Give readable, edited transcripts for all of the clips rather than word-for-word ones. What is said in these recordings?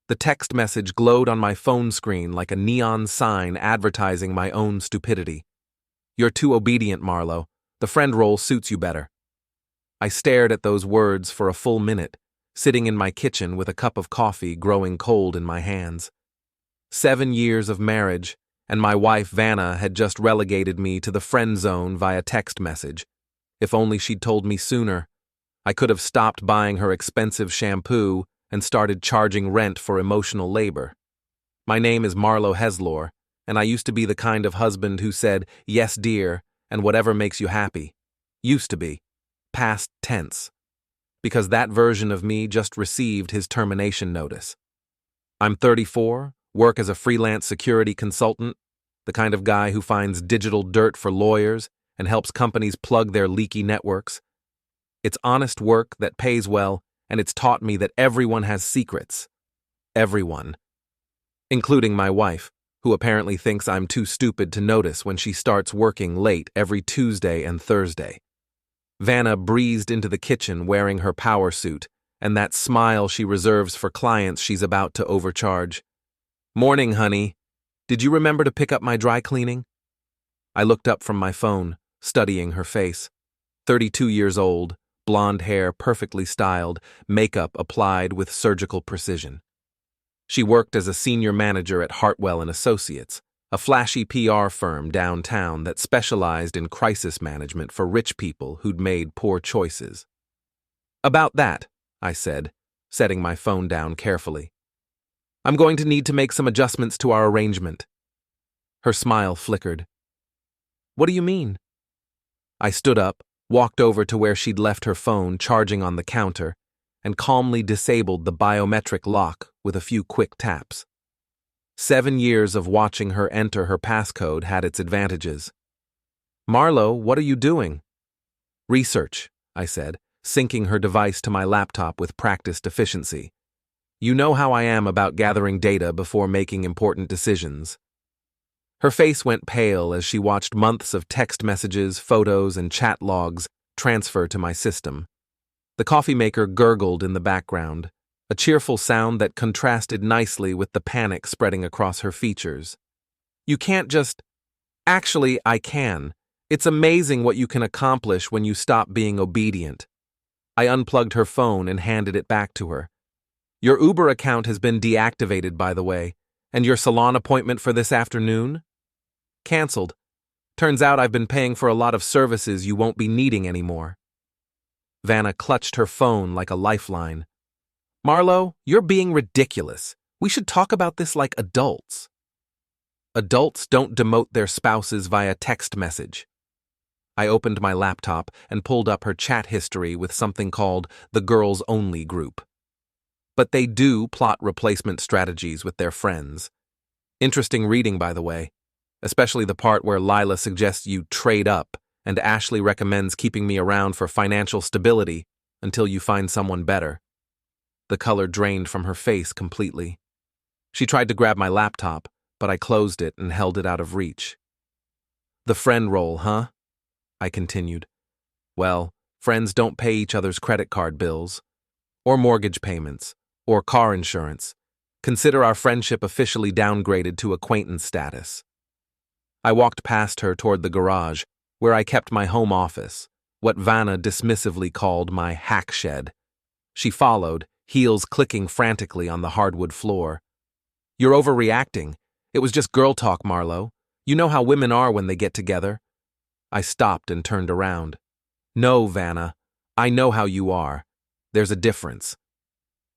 The text message glowed on my phone screen like a neon sign advertising my own stupidity. "You're too obedient, Marlow. The friend role suits you better." I stared at those words for a full minute, sitting in my kitchen with a cup of coffee growing cold in my hands. 7 years of marriage, and my wife Vanna had just relegated me to the friend zone via text message. If only she'd told me sooner. I could have stopped buying her expensive shampoo and started charging rent for emotional labor. My name is Marlow Heslor, and I used to be the kind of husband who said, "Yes, dear," and whatever makes you happy. Used to be. Past tense. Because that version of me just received his termination notice. I'm 34, work as a freelance security consultant, the kind of guy who finds digital dirt for lawyers and helps companies plug their leaky networks. It's honest work that pays well, and it's taught me that everyone has secrets. Everyone. Including my wife, who apparently thinks I'm too stupid to notice when she starts working late every Tuesday and Thursday. Vanna breezed into the kitchen wearing her power suit, and that smile she reserves for clients she's about to overcharge. "Morning, honey. Did you remember to pick up my dry cleaning?" I looked up from my phone, studying her face. 32 years old, blonde hair perfectly styled, makeup applied with surgical precision. She worked as a senior manager at Hartwell & Associates, a flashy PR firm downtown that specialized in crisis management for rich people who'd made poor choices. "About that," I said, setting my phone down carefully. "I'm going to need to make some adjustments to our arrangement." Her smile flickered. "What do you mean?" I stood up, walked over to where she'd left her phone charging on the counter, and calmly disabled the biometric lock with a few quick taps. 7 years of watching her enter her passcode had its advantages. "Marlow, what are you doing?" "Research," I said, syncing her device to my laptop with practiced efficiency. "You know how I am about gathering data before making important decisions." Her face went pale as she watched months of text messages, photos, and chat logs transfer to my system. The coffee maker gurgled in the background, a cheerful sound that contrasted nicely with the panic spreading across her features. "You can't just—" "Actually, I can. It's amazing what you can accomplish when you stop being obedient." I unplugged her phone and handed it back to her. "Your Uber account has been deactivated, by the way, and your salon appointment for this afternoon? Cancelled. Turns out I've been paying for a lot of services you won't be needing anymore." Vanna clutched her phone like a lifeline. "Marlow, you're being ridiculous. We should talk about this like adults." "Adults don't demote their spouses via text message." I opened my laptop and pulled up her chat history with something called the Girls Only group. But they do plot replacement strategies with their friends. Interesting reading, by the way, especially the part where Lila suggests you trade up and Ashley recommends keeping me around for financial stability until you find someone better. The color drained from her face completely. She tried to grab my laptop, but I closed it and held it out of reach. "The friend role, huh?" I continued. "Well, friends don't pay each other's credit card bills, or mortgage payments, or car insurance. Consider our friendship officially downgraded to acquaintance status." I walked past her toward the garage, where I kept my home office, what Vanna dismissively called my hack shed. She followed, heels clicking frantically on the hardwood floor. "You're overreacting. It was just girl talk, Marlow. You know how women are when they get together." I stopped and turned around. "No, Vanna. I know how you are. There's a difference."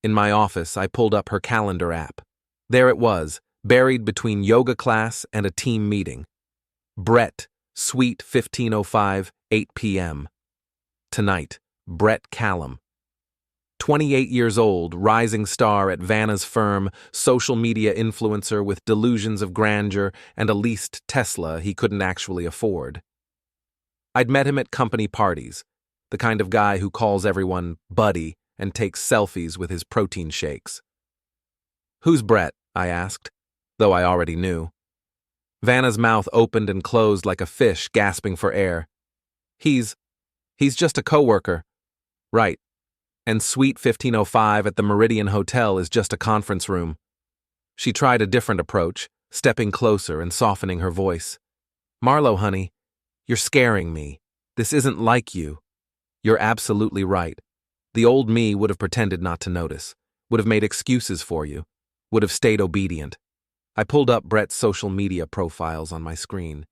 In my office, I pulled up her calendar app. There it was, buried between yoga class and a team meeting. Brett, Suite 1505, 8 p.m. Tonight, Brett Callum. 28 years old, rising star at Vanna's firm, social media influencer with delusions of grandeur and a leased Tesla he couldn't actually afford. I'd met him at company parties, the kind of guy who calls everyone buddy and takes selfies with his protein shakes. "Who's Brett?" I asked, though I already knew. Vanna's mouth opened and closed like a fish gasping for air. He's just a coworker." "Right. And Suite 1505 at the Meridian Hotel is just a conference room. She tried a different approach, stepping closer and softening her voice. Marlow, honey, you're scaring me. This isn't like you. You're absolutely right. The old me would have pretended not to notice, would have made excuses for you, would have stayed obedient. I pulled up Brett's social media profiles on my screen.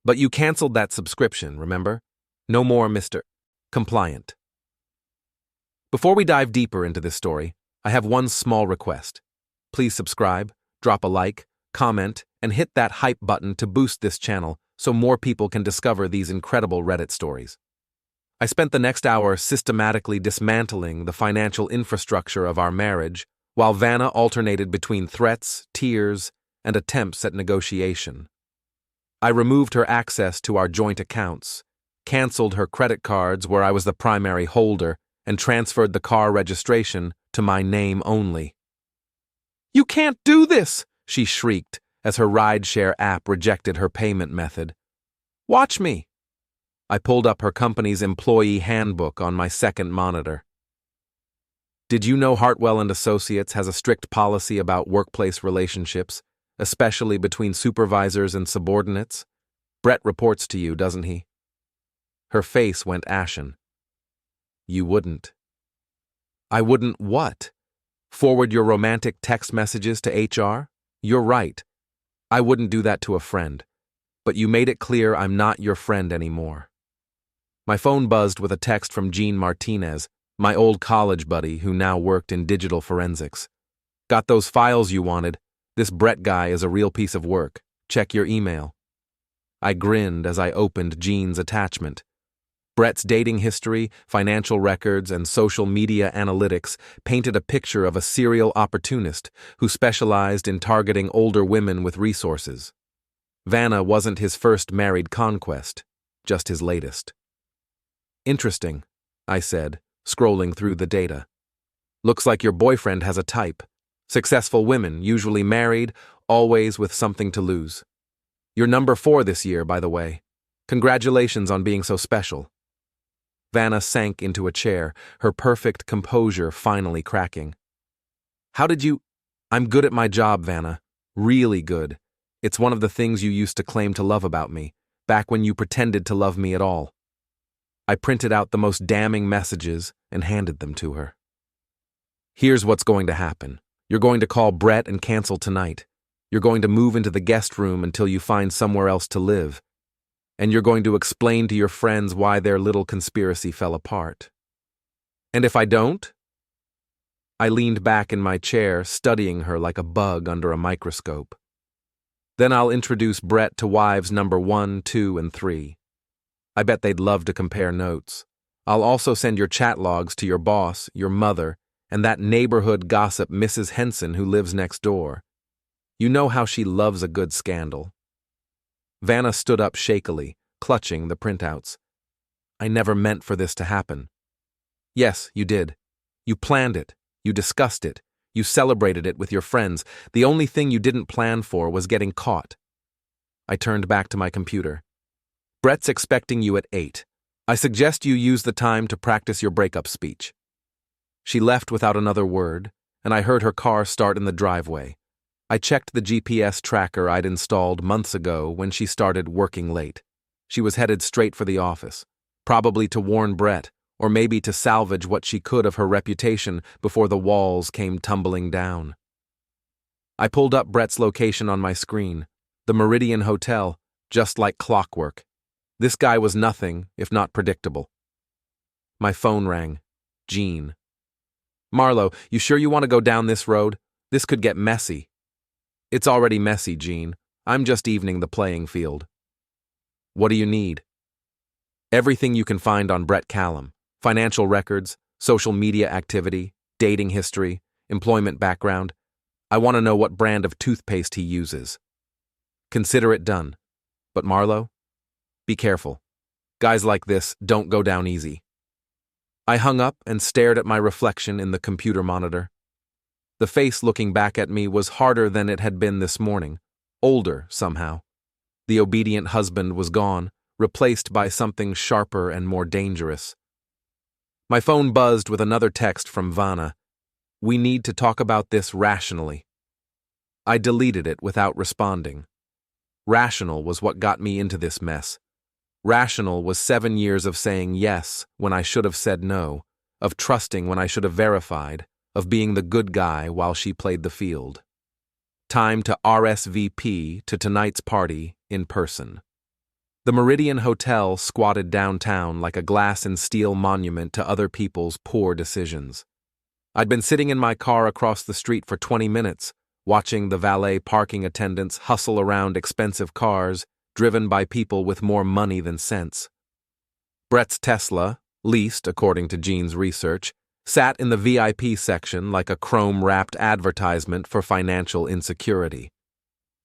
But you canceled that subscription, remember? No more Mr. Compliant. Before we dive deeper into this story, I have one small request. Please subscribe, drop a like, comment, and hit that hype button to boost this channel so more people can discover these incredible Reddit stories. I spent the next hour systematically dismantling the financial infrastructure of our marriage, while Vanna alternated between threats, tears, and attempts at negotiation. I removed her access to our joint accounts, canceled her credit cards where I was the primary holder, and transferred the car registration to my name only. "You can't do this!" she shrieked as her rideshare app rejected her payment method. "Watch me!" I pulled up her company's employee handbook on my second monitor. Did you know Hartwell & Associates has a strict policy about workplace relationships, especially between supervisors and subordinates? Brett reports to you, doesn't he? Her face went ashen. You wouldn't. I wouldn't what? Forward your romantic text messages to HR? You're right. I wouldn't do that to a friend. But you made it clear I'm not your friend anymore. My phone buzzed with a text from Gene Martinez, my old college buddy who now worked in digital forensics. Got those files you wanted? This Brett guy is a real piece of work. Check your email. I grinned as I opened Gene's attachment. Brett's dating history, financial records, and social media analytics painted a picture of a serial opportunist who specialized in targeting older women with resources. Vanna wasn't his first married conquest, just his latest. Interesting, I said, scrolling through the data. Looks like your boyfriend has a type. Successful women, usually married, always with something to lose. You're number 4 this year, by the way. Congratulations on being so special. Vanna sank into a chair, her perfect composure finally cracking. How did you... I'm good at my job, Vanna. Really good. It's one of the things you used to claim to love about me, back when you pretended to love me at all. I printed out the most damning messages and handed them to her. Here's what's going to happen. You're going to call Brett and cancel tonight. You're going to move into the guest room until you find somewhere else to live. And you're going to explain to your friends why their little conspiracy fell apart. And if I don't? I leaned back in my chair, studying her like a bug under a microscope. Then I'll introduce Brett to wives number 1, 2, and 3. I bet they'd love to compare notes. I'll also send your chat logs to your boss, your mother, and that neighborhood gossip Mrs. Henson who lives next door. You know how she loves a good scandal. Vanna stood up shakily, clutching the printouts. I never meant for this to happen. Yes, you did. You planned it. You discussed it. You celebrated it with your friends. The only thing you didn't plan for was getting caught. I turned back to my computer. Brett's expecting you at 8. I suggest you use the time to practice your breakup speech. She left without another word, and I heard her car start in the driveway. I checked the GPS tracker I'd installed months ago when she started working late. She was headed straight for the office, probably to warn Brett, or maybe to salvage what she could of her reputation before the walls came tumbling down. I pulled up Brett's location on my screen, the Meridian Hotel, just like clockwork. This guy was nothing if not predictable. My phone rang. Gene. Marlow, you sure you want to go down this road? This could get messy. It's already messy, Gene. I'm just evening the playing field. What do you need? Everything you can find on Brett Callum. Financial records, social media activity, dating history, employment background. I want to know what brand of toothpaste he uses. Consider it done. But Marlow? Be careful. Guys like this don't go down easy. I hung up and stared at my reflection in the computer monitor. The face looking back at me was harder than it had been this morning, older somehow. The obedient husband was gone, replaced by something sharper and more dangerous. My phone buzzed with another text from Vanna. We need to talk about this rationally. I deleted it without responding. Rational was what got me into this mess. Rational was 7 years of saying yes when I should have said no, of trusting when I should have verified, of being the good guy while she played the field. Time to RSVP to tonight's party in person. The Meridian Hotel squatted downtown like a glass and steel monument to other people's poor decisions. I'd been sitting in my car across the street for 20 minutes, watching the valet parking attendants hustle around expensive cars driven by people with more money than sense. Brett's Tesla, leased according to Jean's research, sat in the VIP section like a chrome-wrapped advertisement for financial insecurity.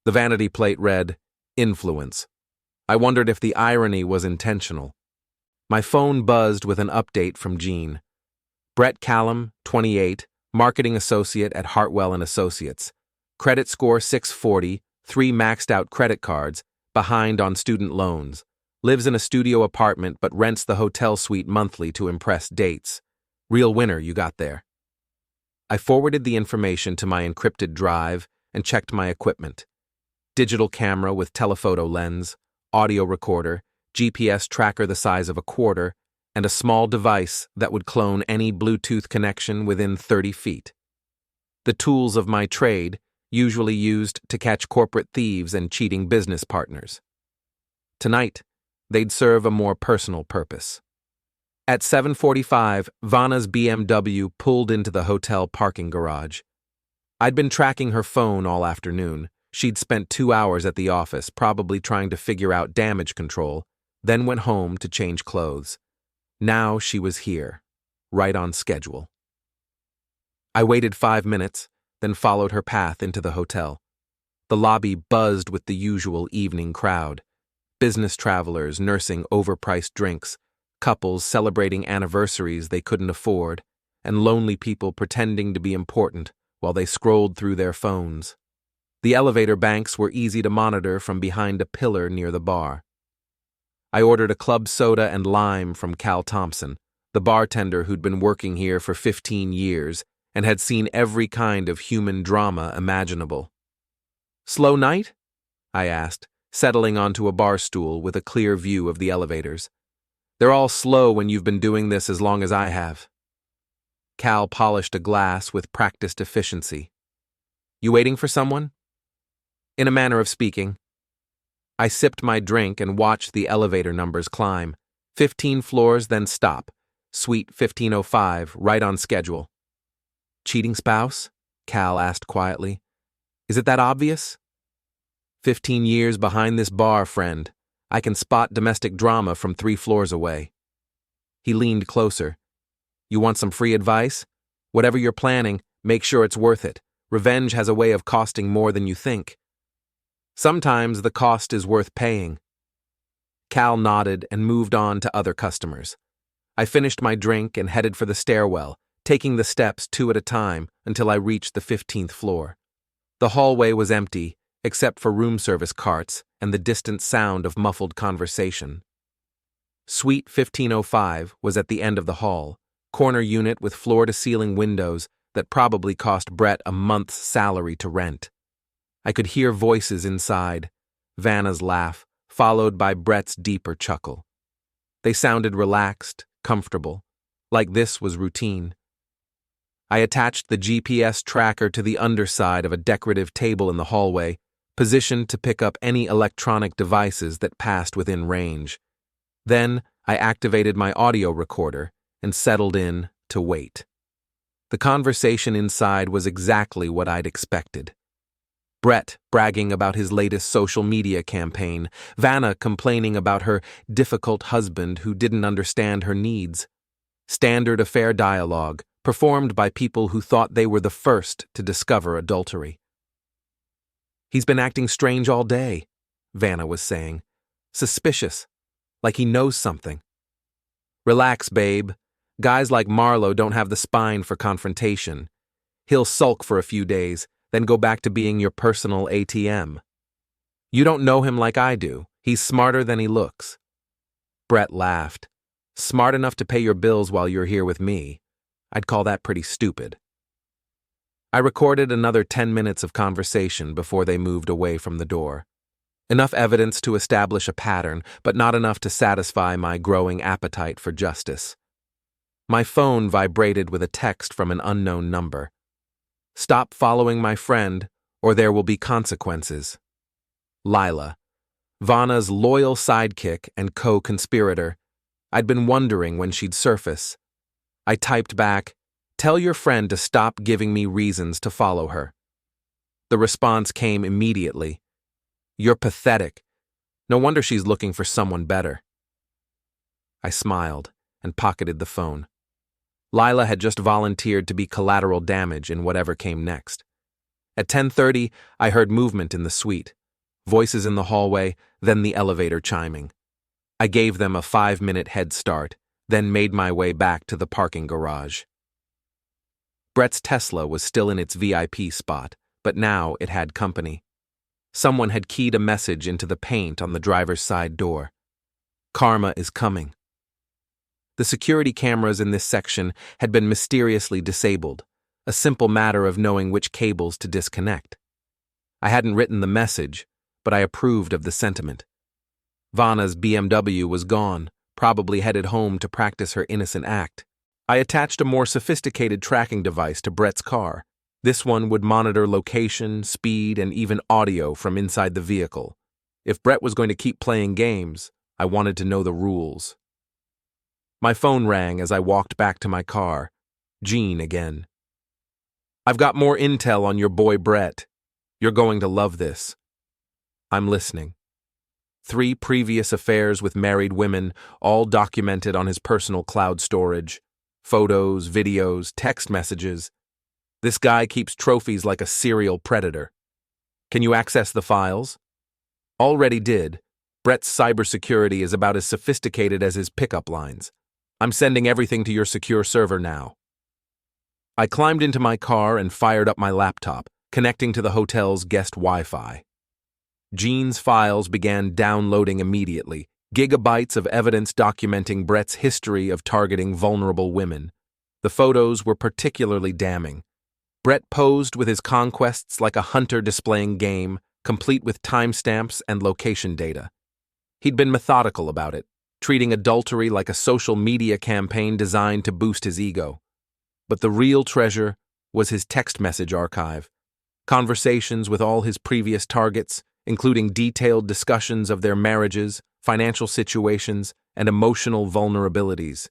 The vanity plate read, "Influence." I wondered if the irony was intentional. My phone buzzed with an update from Jean. Brett Callum, 28, marketing associate at Hartwell & Associates. Credit score 640, 3 maxed-out credit cards, behind on student loans. Lives in a studio apartment but rents the hotel suite monthly to impress dates. Real winner you got there. I forwarded the information to my encrypted drive and checked my equipment. Digital camera with telephoto lens, audio recorder, GPS tracker the size of a quarter, and a small device that would clone any Bluetooth connection within 30 feet. The tools of my trade, usually used to catch corporate thieves and cheating business partners. Tonight, they'd serve a more personal purpose. At 7:45, Vanna's BMW pulled into the hotel parking garage. I'd been tracking her phone all afternoon. She'd spent 2 hours at the office, probably trying to figure out damage control, then went home to change clothes. Now she was here, right on schedule. I waited 5 minutes, then followed her path into the hotel. The lobby buzzed with the usual evening crowd. Business travelers nursing overpriced drinks, couples celebrating anniversaries they couldn't afford, and lonely people pretending to be important while they scrolled through their phones. The elevator banks were easy to monitor from behind a pillar near the bar. I ordered a club soda and lime from Cal Thompson, the bartender who'd been working here for 15 years and had seen every kind of human drama imaginable. "Slow night?" I asked, settling onto a bar stool with a clear view of the elevators. "They're all slow when you've been doing this as long as I have." Cal polished a glass with practiced efficiency. "You waiting for someone?" "In a manner of speaking." I sipped my drink and watched the elevator numbers climb. 15 floors, then stop. Suite 1505, right on schedule. "Cheating spouse?" Cal asked quietly. "Is it that obvious?" 15 years behind this bar, friend. I can spot domestic drama from 3 floors away. He leaned closer. "You want some free advice? Whatever you're planning, make sure it's worth it. Revenge has a way of costing more than you think. Sometimes the cost is worth paying." Cal nodded and moved on to other customers. I finished my drink and headed for the stairwell, taking the steps 2 at a time until I reached the 15th floor. The hallway was empty, except for room service carts and the distant sound of muffled conversation. Suite 1505 was at the end of the hall, corner unit with floor-to-ceiling windows that probably cost Brett a month's salary to rent. I could hear voices inside, Vanna's laugh, followed by Brett's deeper chuckle. They sounded relaxed, comfortable, like this was routine. I attached the GPS tracker to the underside of a decorative table in the hallway, positioned to pick up any electronic devices that passed within range. Then I activated my audio recorder and settled in to wait. The conversation inside was exactly what I'd expected. Brett bragging about his latest social media campaign, Vanna complaining about her difficult husband who didn't understand her needs. Standard affair dialogue, performed by people who thought they were the first to discover adultery. "He's been acting strange all day," Vanna was saying. "Suspicious, like he knows something." "Relax, babe. Guys like Marlow don't have the spine for confrontation. He'll sulk for a few days, then go back to being your personal ATM. You don't know him like I do. He's smarter than he looks." Brett laughed. Smart enough to pay your bills while you're here with me. I'd call that pretty stupid. I recorded another 10 minutes of conversation before they moved away from the door. Enough evidence to establish a pattern, but not enough to satisfy my growing appetite for justice. My phone vibrated with a text from an unknown number. Stop following my friend, or there will be consequences. Lila, Vanna's loyal sidekick and co-conspirator. I'd been wondering when she'd surface. I typed back, "Tell your friend to stop giving me reasons to follow her." The response came immediately. "You're pathetic. No wonder she's looking for someone better." I smiled and pocketed the phone. Lila had just volunteered to be collateral damage in whatever came next. At 10:30, I heard movement in the suite, voices in the hallway, then the elevator chiming. I gave them a 5-minute head start, then made my way back to the parking garage. Brett's Tesla was still in its VIP spot, but now it had company. Someone had keyed a message into the paint on the driver's side door. "Karma is coming." The security cameras in this section had been mysteriously disabled, a simple matter of knowing which cables to disconnect. I hadn't written the message, but I approved of the sentiment. Vanna's BMW was gone, probably headed home to practice her innocent act. I attached a more sophisticated tracking device to Brett's car. This one would monitor location, speed, and even audio from inside the vehicle. If Brett was going to keep playing games, I wanted to know the rules. My phone rang as I walked back to my car. Jean again. "I've got more intel on your boy Brett. You're going to love this." "I'm listening." 3 previous affairs with married women, all documented on his personal cloud storage. Photos, videos, text messages. This guy keeps trophies like a serial predator. "Can you access the files?" "Already did. Brett's cybersecurity is about as sophisticated as his pickup lines. I'm sending everything to your secure server now." I climbed into my car and fired up my laptop, connecting to the hotel's guest Wi-Fi. Jean's files began downloading immediately, gigabytes of evidence documenting Brett's history of targeting vulnerable women. The photos were particularly damning. Brett posed with his conquests like a hunter displaying game, complete with timestamps and location data. He'd been methodical about it, treating adultery like a social media campaign designed to boost his ego. But the real treasure was his text message archive. Conversations with all his previous targets, including detailed discussions of their marriages, financial situations, and emotional vulnerabilities.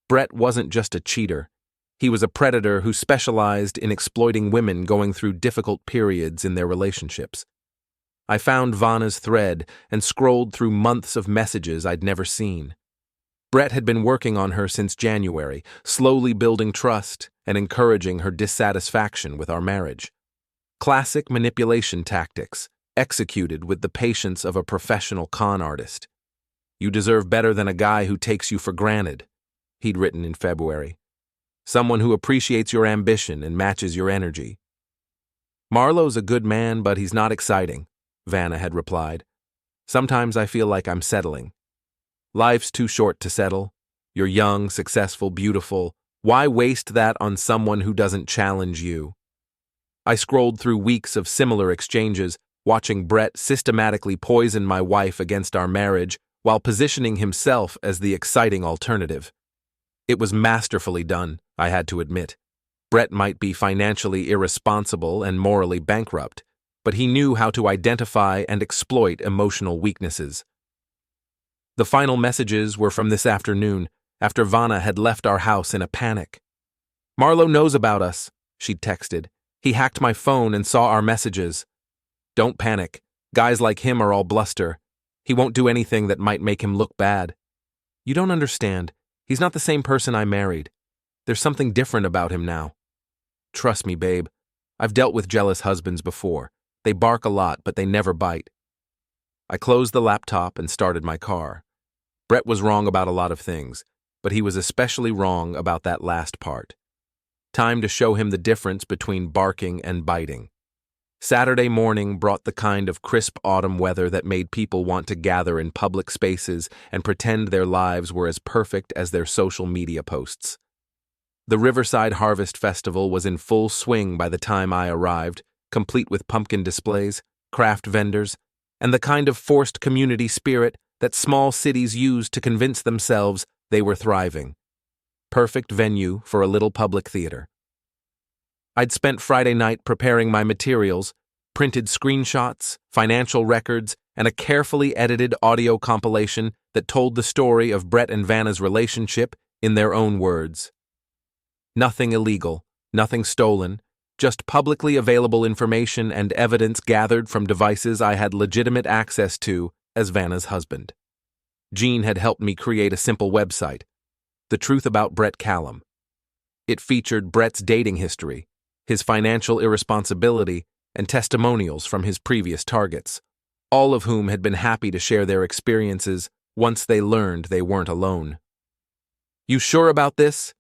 Brett wasn't just a cheater. He was a predator who specialized in exploiting women going through difficult periods in their relationships. I found Vanna's thread and scrolled through months of messages I'd never seen. Brett had been working on her since January, slowly building trust and encouraging her dissatisfaction with our marriage. Classic manipulation tactics, executed with the patience of a professional con artist. "You deserve better than a guy who takes you for granted," he'd written in February. "Someone who appreciates your ambition and matches your energy." "Marlow's a good man, but he's not exciting," Vanna had replied. "Sometimes I feel like I'm settling." "Life's too short to settle. You're young, successful, beautiful. Why waste that on someone who doesn't challenge you?" I scrolled through weeks of similar exchanges, watching Brett systematically poison my wife against our marriage while positioning himself as the exciting alternative. It was masterfully done, I had to admit. Brett might be financially irresponsible and morally bankrupt, but he knew how to identify and exploit emotional weaknesses. The final messages were from this afternoon, after Vanna had left our house in a panic. "Marlow knows about us," she'd texted. "He hacked my phone and saw our messages." "Don't panic. Guys like him are all bluster. He won't do anything that might make him look bad." "You don't understand. He's not the same person I married. There's something different about him now." "Trust me, babe. I've dealt with jealous husbands before. They bark a lot, but they never bite." I closed the laptop and started my car. Brett was wrong about a lot of things, but he was especially wrong about that last part. Time to show him the difference between barking and biting. Saturday morning brought the kind of crisp autumn weather that made people want to gather in public spaces and pretend their lives were as perfect as their social media posts. The Riverside Harvest Festival was in full swing by the time I arrived, complete with pumpkin displays, craft vendors, and the kind of forced community spirit that small cities use to convince themselves they were thriving. Perfect venue for a little public theater. I'd spent Friday night preparing my materials, printed screenshots, financial records, and a carefully edited audio compilation that told the story of Brett and Vanna's relationship in their own words. Nothing illegal, nothing stolen, just publicly available information and evidence gathered from devices I had legitimate access to as Vanna's husband. Jean had helped me create a simple website, The Truth About Brett Callum. It featured Brett's dating history, his financial irresponsibility, and testimonials from his previous targets, all of whom had been happy to share their experiences once they learned they weren't alone. "You sure about this?"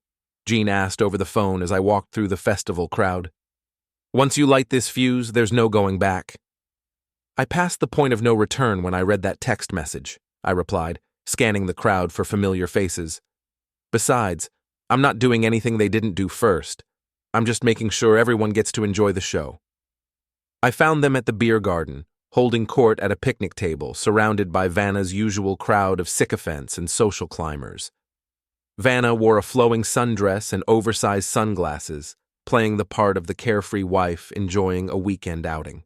Jean asked over the phone as I walked through the festival crowd. "Once you light this fuse, there's no going back." "I passed the point of no return when I read that text message," I replied, scanning the crowd for familiar faces. "Besides, I'm not doing anything they didn't do first. I'm just making sure everyone gets to enjoy the show." I found them at the beer garden, holding court at a picnic table, surrounded by Vanna's usual crowd of sycophants and social climbers. Vanna wore a flowing sundress and oversized sunglasses, playing the part of the carefree wife enjoying a weekend outing.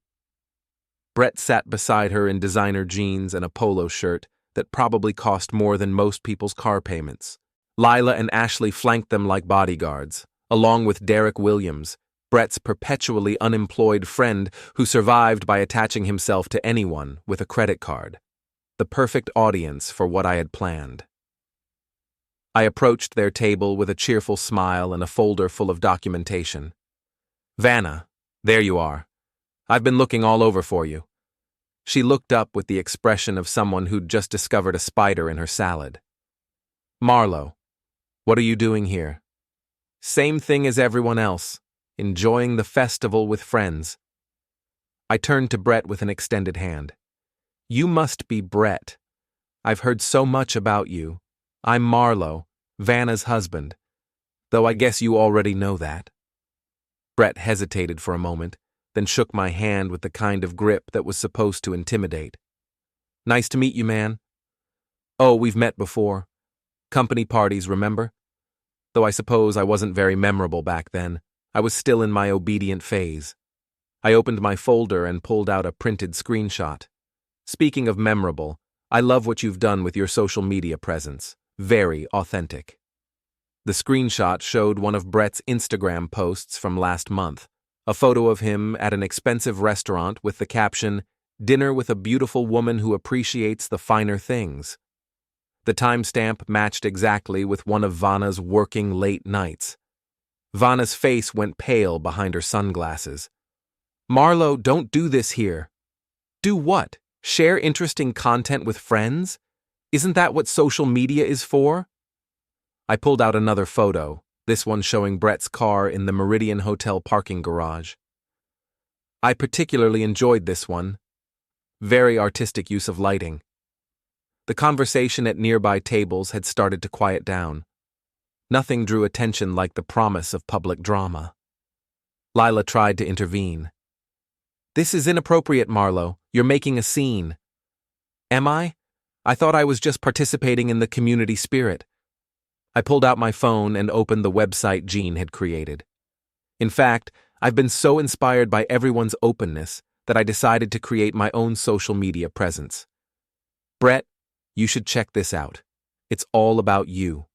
Brett sat beside her in designer jeans and a polo shirt that probably cost more than most people's car payments. Lila and Ashley flanked them like bodyguards, along with Derek Williams, Brett's perpetually unemployed friend who survived by attaching himself to anyone with a credit card. The perfect audience for what I had planned. I approached their table with a cheerful smile and a folder full of documentation. "Vanna, there you are. I've been looking all over for you." She looked up with the expression of someone who'd just discovered a spider in her salad. "Marlow, what are you doing here?" "Same thing as everyone else, enjoying the festival with friends." I turned to Brett with an extended hand. "You must be Brett. I've heard so much about you. I'm Marlow, Vanna's husband, though I guess you already know that." Brett hesitated for a moment, then shook my hand with the kind of grip that was supposed to intimidate. "Nice to meet you, man." "Oh, we've met before. Company parties, remember? Though I suppose I wasn't very memorable back then. I was still in my obedient phase." I opened my folder and pulled out a printed screenshot. "Speaking of memorable, I love what you've done with your social media presence. Very authentic." The screenshot showed one of Brett's Instagram posts from last month, a photo of him at an expensive restaurant with the caption, "Dinner with a beautiful woman who appreciates the finer things." The timestamp matched exactly with one of Vanna's working late nights. Vanna's face went pale behind her sunglasses. "Marlow, don't do this here." "Do what? Share interesting content with friends? Isn't that what social media is for?" I pulled out another photo, this one showing Brett's car in the Meridian Hotel parking garage. I particularly enjoyed this one. Very artistic use of lighting. The conversation at nearby tables had started to quiet down. Nothing drew attention like the promise of public drama. Lila tried to intervene. "This is inappropriate, Marlow. You're making a scene." "Am I? I thought I was just participating in the community spirit." I pulled out my phone and opened the website Jean had created. In fact, I've been so inspired by everyone's openness that I decided to create my own social media presence. "Brett, you should check this out. It's all about you."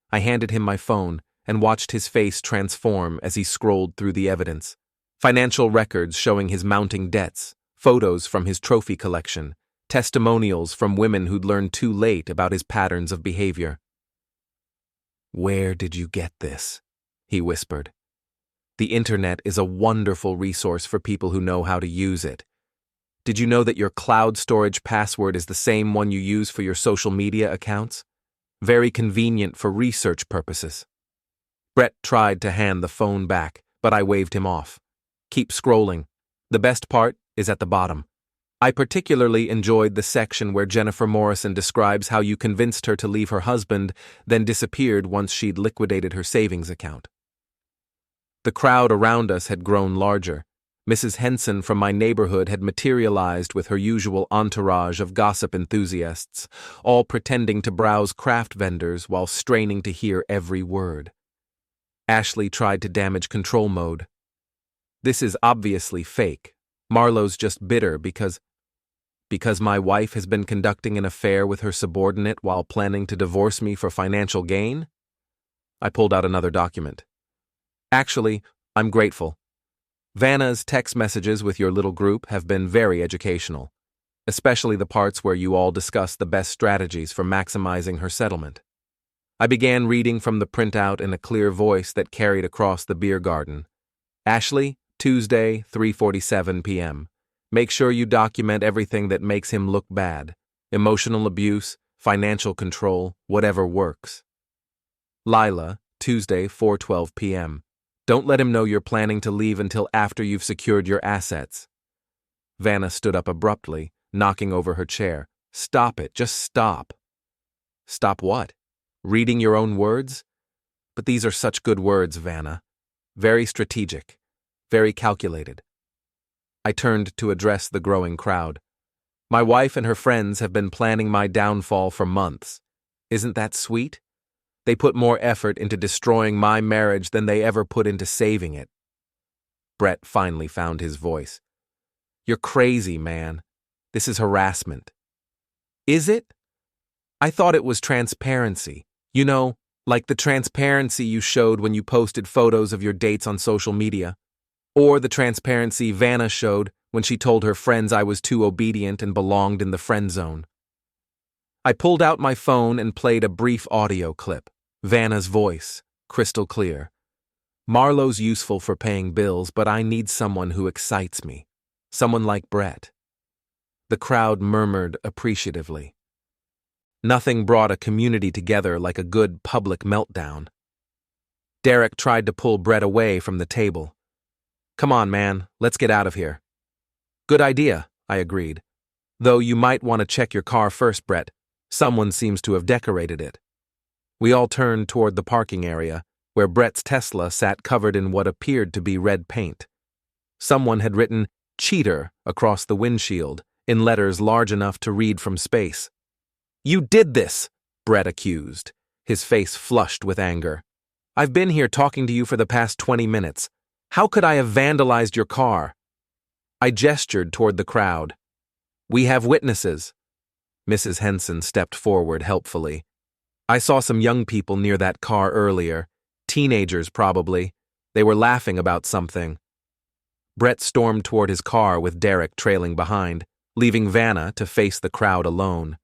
I handed him my phone and watched his face transform as he scrolled through the evidence. Financial records showing his mounting debts, photos from his trophy collection, testimonials from women who'd learned too late about his patterns of behavior. "Where did you get this?" he whispered. "The internet is a wonderful resource for people who know how to use it. Did you know that your cloud storage password is the same one you use for your social media accounts? Very convenient for research purposes." Brett tried to hand the phone back, but I waved him off. "Keep scrolling. The best part is at the bottom. I particularly enjoyed the section where Jennifer Morrison describes how you convinced her to leave her husband, then disappeared once she'd liquidated her savings account. The crowd around us had grown larger. Mrs. Henson from my neighborhood had materialized with her usual entourage of gossip enthusiasts, all pretending to browse craft vendors while straining to hear every word. Ashley tried to damage control mode. This is obviously fake. Marlow's just bitter because my wife has been conducting an affair with her subordinate while planning to divorce me for financial gain? I pulled out another document. Actually, I'm grateful. Vanna's text messages with your little group have been very educational, especially the parts where you all discuss the best strategies for maximizing her settlement. I began reading from the printout in a clear voice that carried across the beer garden. Ashley, Tuesday, 3:47 p.m. Make sure you document everything that makes him look bad. Emotional abuse, financial control, whatever works. Lila, Tuesday, 4:12 p.m. Don't let him know you're planning to leave until after you've secured your assets. Vanna stood up abruptly, knocking over her chair. Stop it, just stop. Stop what? Reading your own words? But these are such good words, Vanna. Very strategic, very calculated. I turned to address the growing crowd. My wife and her friends have been planning my downfall for months. Isn't that sweet? They put more effort into destroying my marriage than they ever put into saving it. Brett finally found his voice. You're crazy, man. This is harassment. Is it? I thought it was transparency. You know, like the transparency you showed when you posted photos of your dates on social media. Or the transparency Vanna showed when she told her friends I was too obedient and belonged in the friend zone. I pulled out my phone and played a brief audio clip. Vanna's voice, crystal clear. Marlow's useful for paying bills, but I need someone who excites me. Someone like Brett. The crowd murmured appreciatively. Nothing brought a community together like a good public meltdown. Derek tried to pull Brett away from the table. Come on, man, let's get out of here. Good idea, I agreed. Though you might want to check your car first, Brett. Someone seems to have decorated it. We all turned toward the parking area, where Brett's Tesla sat covered in what appeared to be red paint. Someone had written "cheater" across the windshield, in letters large enough to read from space. You did this, Brett accused, his face flushed with anger. I've been here talking to you for the past 20 minutes. How could I have vandalized your car? I gestured toward the crowd. We have witnesses. Mrs. Henson stepped forward helpfully. I saw some young people near that car earlier. Teenagers, probably. They were laughing about something. Brett stormed toward his car with Derek trailing behind, leaving Vanna to face the crowd alone.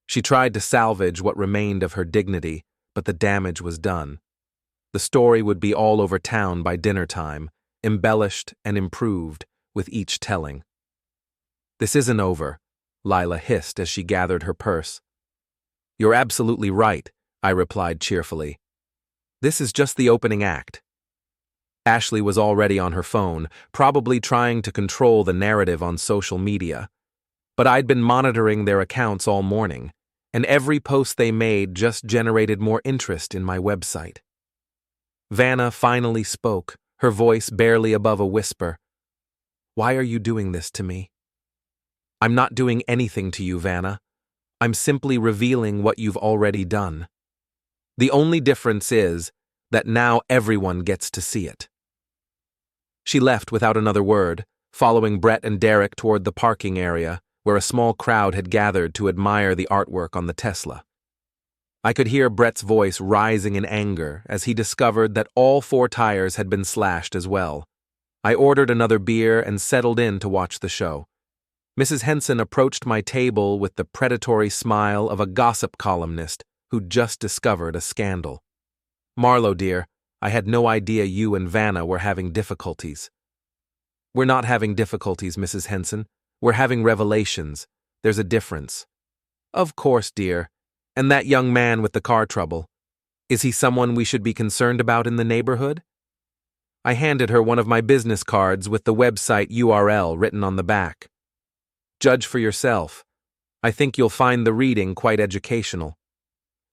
She tried to salvage what remained of her dignity, but the damage was done. The story would be all over town by dinner time, embellished and improved with each telling. This isn't over, Lila hissed as she gathered her purse. You're absolutely right, I replied cheerfully. This is just the opening act. Ashley was already on her phone, probably trying to control the narrative on social media. But I'd been monitoring their accounts all morning, and every post they made just generated more interest in my website. Vanna finally spoke, her voice barely above a whisper. Why are you doing this to me? I'm not doing anything to you, Vanna. I'm simply revealing what you've already done. The only difference is that now everyone gets to see it. She left without another word, following Brett and Derek toward the parking area, where a small crowd had gathered to admire the artwork on the Tesla. I could hear Brett's voice rising in anger as he discovered that all 4 tires had been slashed as well. I ordered another beer and settled in to watch the show. Mrs. Henson approached my table with the predatory smile of a gossip columnist who'd just discovered a scandal. Marlow, dear, I had no idea you and Vanna were having difficulties. We're not having difficulties, Mrs. Henson. We're having revelations. There's a difference. Of course, dear. And that young man with the car trouble. Is he someone we should be concerned about in the neighborhood? I handed her one of my business cards with the website URL written on the back. Judge for yourself. I think you'll find the reading quite educational.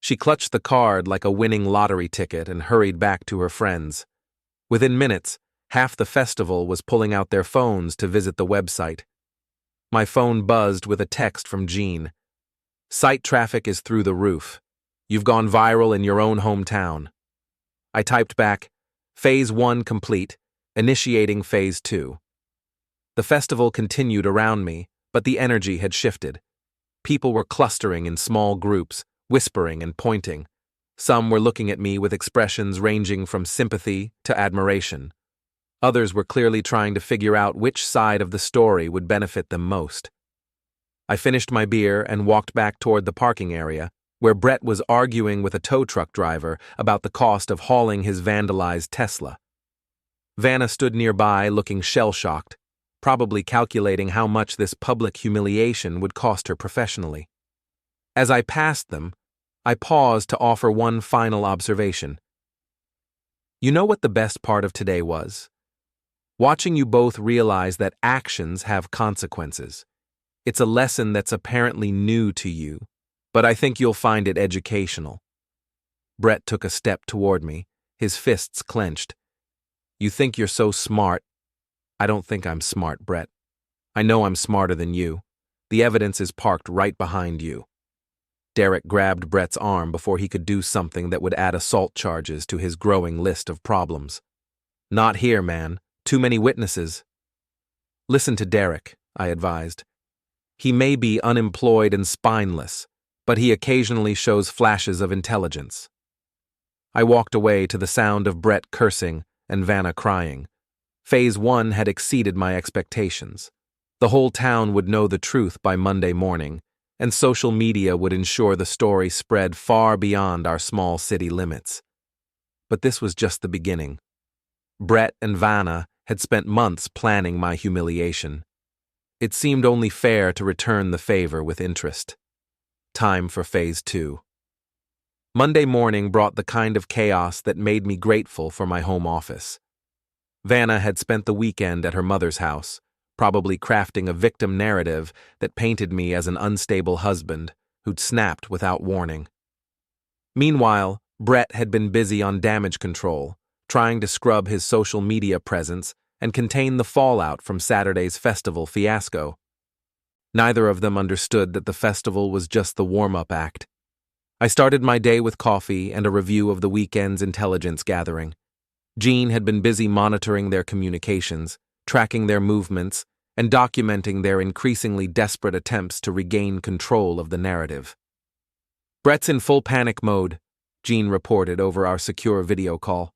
She clutched the card like a winning lottery ticket and hurried back to her friends. Within minutes, half the festival was pulling out their phones to visit the website. My phone buzzed with a text from Jean. Site traffic is through the roof. You've gone viral in your own hometown. I typed back, Phase 1 complete, initiating Phase 2. The festival continued around me, but the energy had shifted. People were clustering in small groups, whispering and pointing. Some were looking at me with expressions ranging from sympathy to admiration. Others were clearly trying to figure out which side of the story would benefit them most. I finished my beer and walked back toward the parking area, where Brett was arguing with a tow truck driver about the cost of hauling his vandalized Tesla. Vanna stood nearby looking shell-shocked, probably calculating how much this public humiliation would cost her professionally. As I passed them, I paused to offer one final observation. You know what the best part of today was? Watching you both realize that actions have consequences. It's a lesson that's apparently new to you, but I think you'll find it educational. Brett took a step toward me, his fists clenched. You think you're so smart. I don't think I'm smart, Brett. I know I'm smarter than you. The evidence is parked right behind you. Derek grabbed Brett's arm before he could do something that would add assault charges to his growing list of problems. Not here, man. Too many witnesses. Listen to Derek, I advised. He may be unemployed and spineless, but he occasionally shows flashes of intelligence. I walked away to the sound of Brett cursing and Vanna crying. Phase 1 had exceeded my expectations. The whole town would know the truth by Monday morning, and social media would ensure the story spread far beyond our small city limits. But this was just the beginning. Brett and Vanna had spent months planning my humiliation. It seemed only fair to return the favor with interest. Time for Phase 2. Monday morning brought the kind of chaos that made me grateful for my home office. Vanna had spent the weekend at her mother's house, probably crafting a victim narrative that painted me as an unstable husband who'd snapped without warning. Meanwhile, Brett had been busy on damage control, trying to scrub his social media presence and contain the fallout from Saturday's festival fiasco. Neither of them understood that the festival was just the warm-up act. I started my day with coffee and a review of the weekend's intelligence gathering. Jean had been busy monitoring their communications, tracking their movements, and documenting their increasingly desperate attempts to regain control of the narrative. Brett's in full panic mode, Jean reported over our secure video call.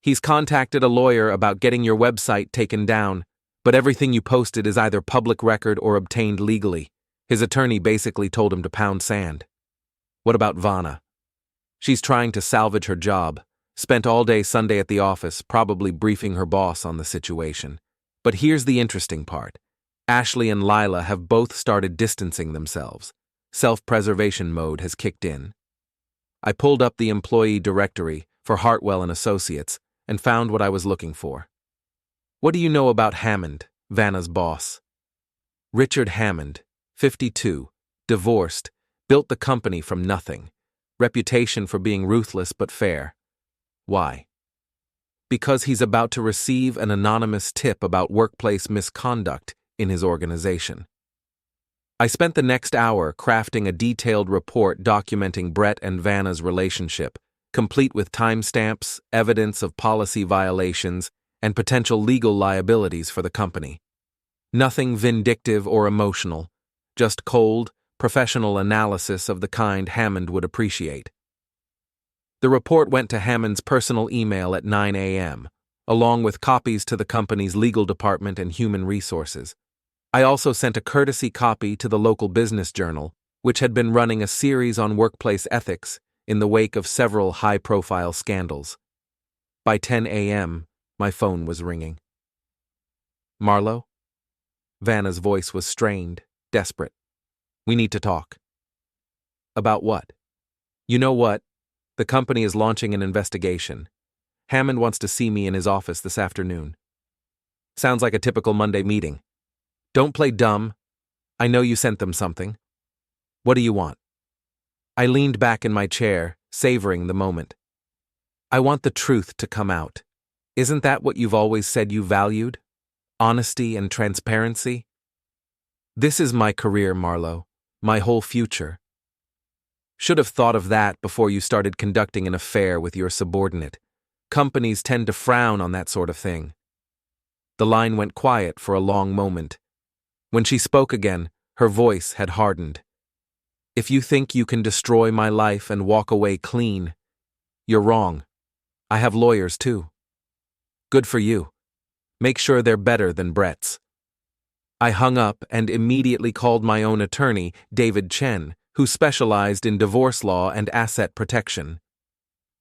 He's contacted a lawyer about getting your website taken down, but everything you posted is either public record or obtained legally. His attorney basically told him to pound sand. What about Vanna? She's trying to salvage her job. Spent all day Sunday at the office, probably briefing her boss on the situation. But here's the interesting part. Ashley and Lila have both started distancing themselves. Self-preservation mode has kicked in. I pulled up the employee directory for Hartwell and Associates and found what I was looking for. What do you know about Hammond, Vanna's boss? Richard Hammond, 52, divorced, built the company from nothing. Reputation for being ruthless but fair. Why? Because he's about to receive an anonymous tip about workplace misconduct in his organization. I spent the next hour crafting a detailed report documenting Brett and Vanna's relationship, complete with timestamps, evidence of policy violations, and potential legal liabilities for the company. Nothing vindictive or emotional, just cold, professional analysis of the kind Hammond would appreciate. The report went to Hammond's personal email at 9 a.m., along with copies to the company's legal department and human resources. I also sent a courtesy copy to the local business journal, which had been running a series on workplace ethics in the wake of several high-profile scandals. By 10 a.m., my phone was ringing. Marlow? Vanna's voice was strained, desperate. We need to talk. About what? You know what? The company is launching an investigation. Hammond wants to see me in his office this afternoon. Sounds like a typical Monday meeting. Don't play dumb. I know you sent them something. What do you want? I leaned back in my chair, savoring the moment. I want the truth to come out. Isn't that what you've always said you valued? Honesty and transparency? This is my career, Marlow. My whole future. Should have thought of that before you started conducting an affair with your subordinate. Companies tend to frown on that sort of thing. The line went quiet for a long moment. When she spoke again, her voice had hardened. If you think you can destroy my life and walk away clean, you're wrong. I have lawyers too. Good for you. Make sure they're better than Brett's. I hung up and immediately called my own attorney, David Chen, who specialized in divorce law and asset protection.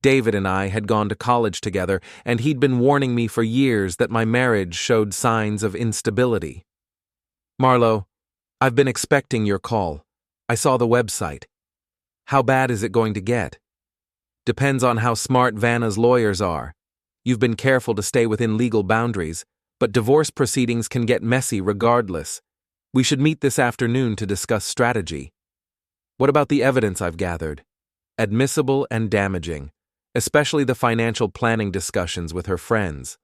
David and I had gone to college together, and he'd been warning me for years that my marriage showed signs of instability. Marlow, I've been expecting your call. I saw the website. How bad is it going to get? Depends on how smart Vanna's lawyers are. You've been careful to stay within legal boundaries, but divorce proceedings can get messy regardless. We should meet this afternoon to discuss strategy. What about the evidence I've gathered? Admissible and damaging, especially the financial planning discussions with her friends.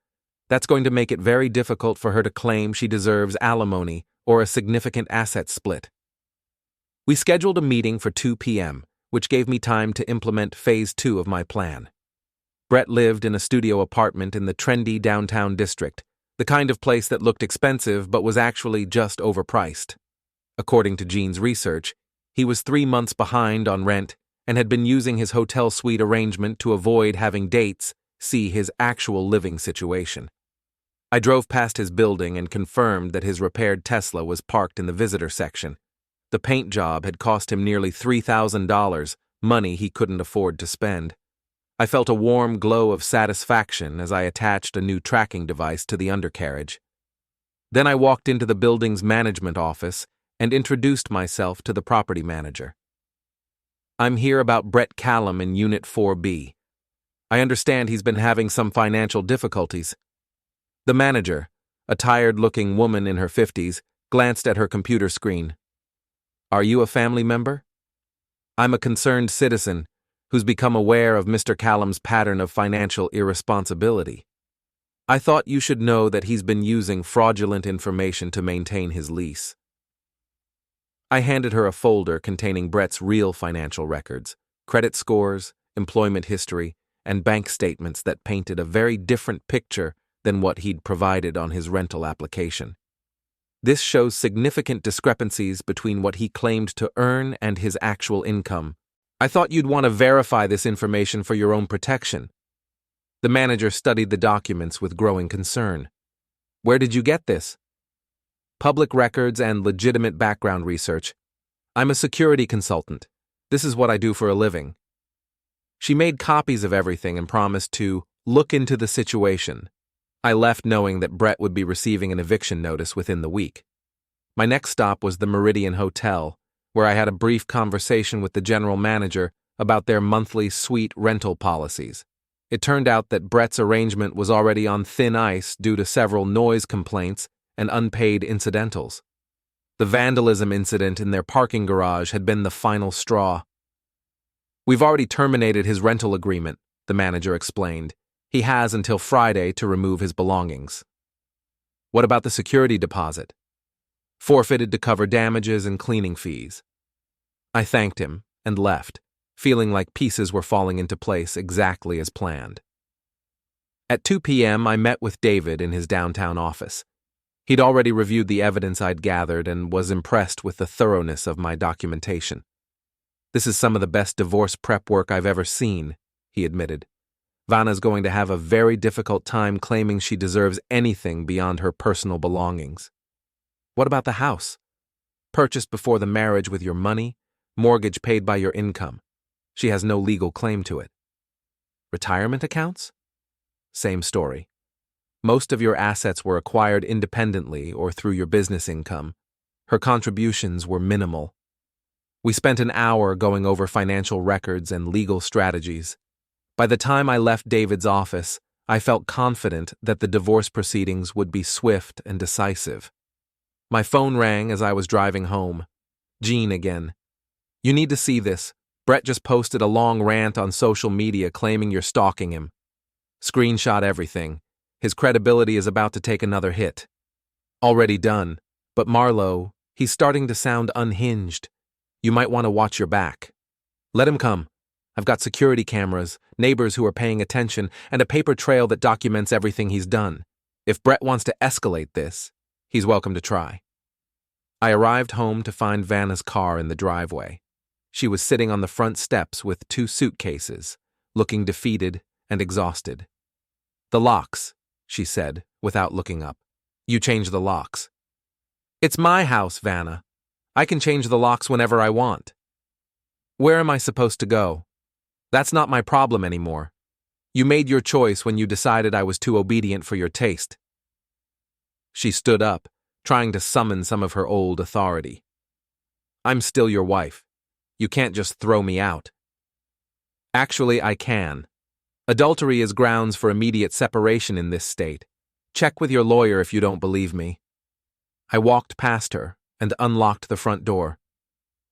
That's going to make it very difficult for her to claim she deserves alimony or a significant asset split. We scheduled a meeting for 2 p.m., which gave me time to implement phase 2 of my plan. Brett lived in a studio apartment in the trendy downtown district, the kind of place that looked expensive but was actually just overpriced. According to Jean's research, he was 3 months behind on rent and had been using his hotel suite arrangement to avoid having dates see his actual living situation. I drove past his building and confirmed that his repaired Tesla was parked in the visitor section. The paint job had cost him nearly $3,000, money he couldn't afford to spend. I felt a warm glow of satisfaction as I attached a new tracking device to the undercarriage. Then I walked into the building's management office and introduced myself to the property manager. I'm here about Brett Callum in Unit 4B. I understand he's been having some financial difficulties. The manager, a tired-looking woman in her 50s, glanced at her computer screen. Are you a family member? I'm a concerned citizen who's become aware of Mr. Callum's pattern of financial irresponsibility. I thought you should know that he's been using fraudulent information to maintain his lease. I handed her a folder containing Brett's real financial records, credit scores, employment history, and bank statements that painted a very different picture than what he'd provided on his rental application. This shows significant discrepancies between what he claimed to earn and his actual income. I thought you'd want to verify this information for your own protection. The manager studied the documents with growing concern. Where did you get this? Public records and legitimate background research. I'm a security consultant. This is what I do for a living. She made copies of everything and promised to look into the situation. I left knowing that Brett would be receiving an eviction notice within the week. My next stop was the Meridian Hotel, where I had a brief conversation with the general manager about their monthly suite rental policies. It turned out that Brett's arrangement was already on thin ice due to several noise complaints and unpaid incidentals. The vandalism incident in their parking garage had been the final straw. We've already terminated his rental agreement, the manager explained. He has until Friday to remove his belongings. What about the security deposit? Forfeited to cover damages and cleaning fees. I thanked him and left, feeling like pieces were falling into place exactly as planned. At 2 p.m., I met with David in his downtown office. He'd already reviewed the evidence I'd gathered and was impressed with the thoroughness of my documentation. This is some of the best divorce prep work I've ever seen, he admitted. Vanna's going to have a very difficult time claiming she deserves anything beyond her personal belongings. What about the house? Purchased before the marriage with your money, mortgage paid by your income. She has no legal claim to it. Retirement accounts? Same story. Most of your assets were acquired independently or through your business income. Her contributions were minimal. We spent an hour going over financial records and legal strategies. By the time I left David's office, I felt confident that the divorce proceedings would be swift and decisive. My phone rang as I was driving home. Jean again. "You need to see this. Brett just posted a long rant on social media claiming you're stalking him. Screenshot everything. His credibility is about to take another hit." "Already done. But Marlow, he's starting to sound unhinged. You might want to watch your back." "Let him come. I've got security cameras, neighbors who are paying attention, and a paper trail that documents everything he's done. If Brett wants to escalate this, he's welcome to try." I arrived home to find Vanna's car in the driveway. She was sitting on the front steps with 2 suitcases, looking defeated and exhausted. "The locks," she said, without looking up. "You change the locks." "It's my house, Vanna. I can change the locks whenever I want." "Where am I supposed to go? That's not my problem anymore. You made your choice when you decided I was too obedient for your taste." She stood up, trying to summon some of her old authority. "I'm still your wife. You can't just throw me out." "Actually, I can. Adultery is grounds for immediate separation in this state. Check with your lawyer if you don't believe me." I walked past her and unlocked the front door.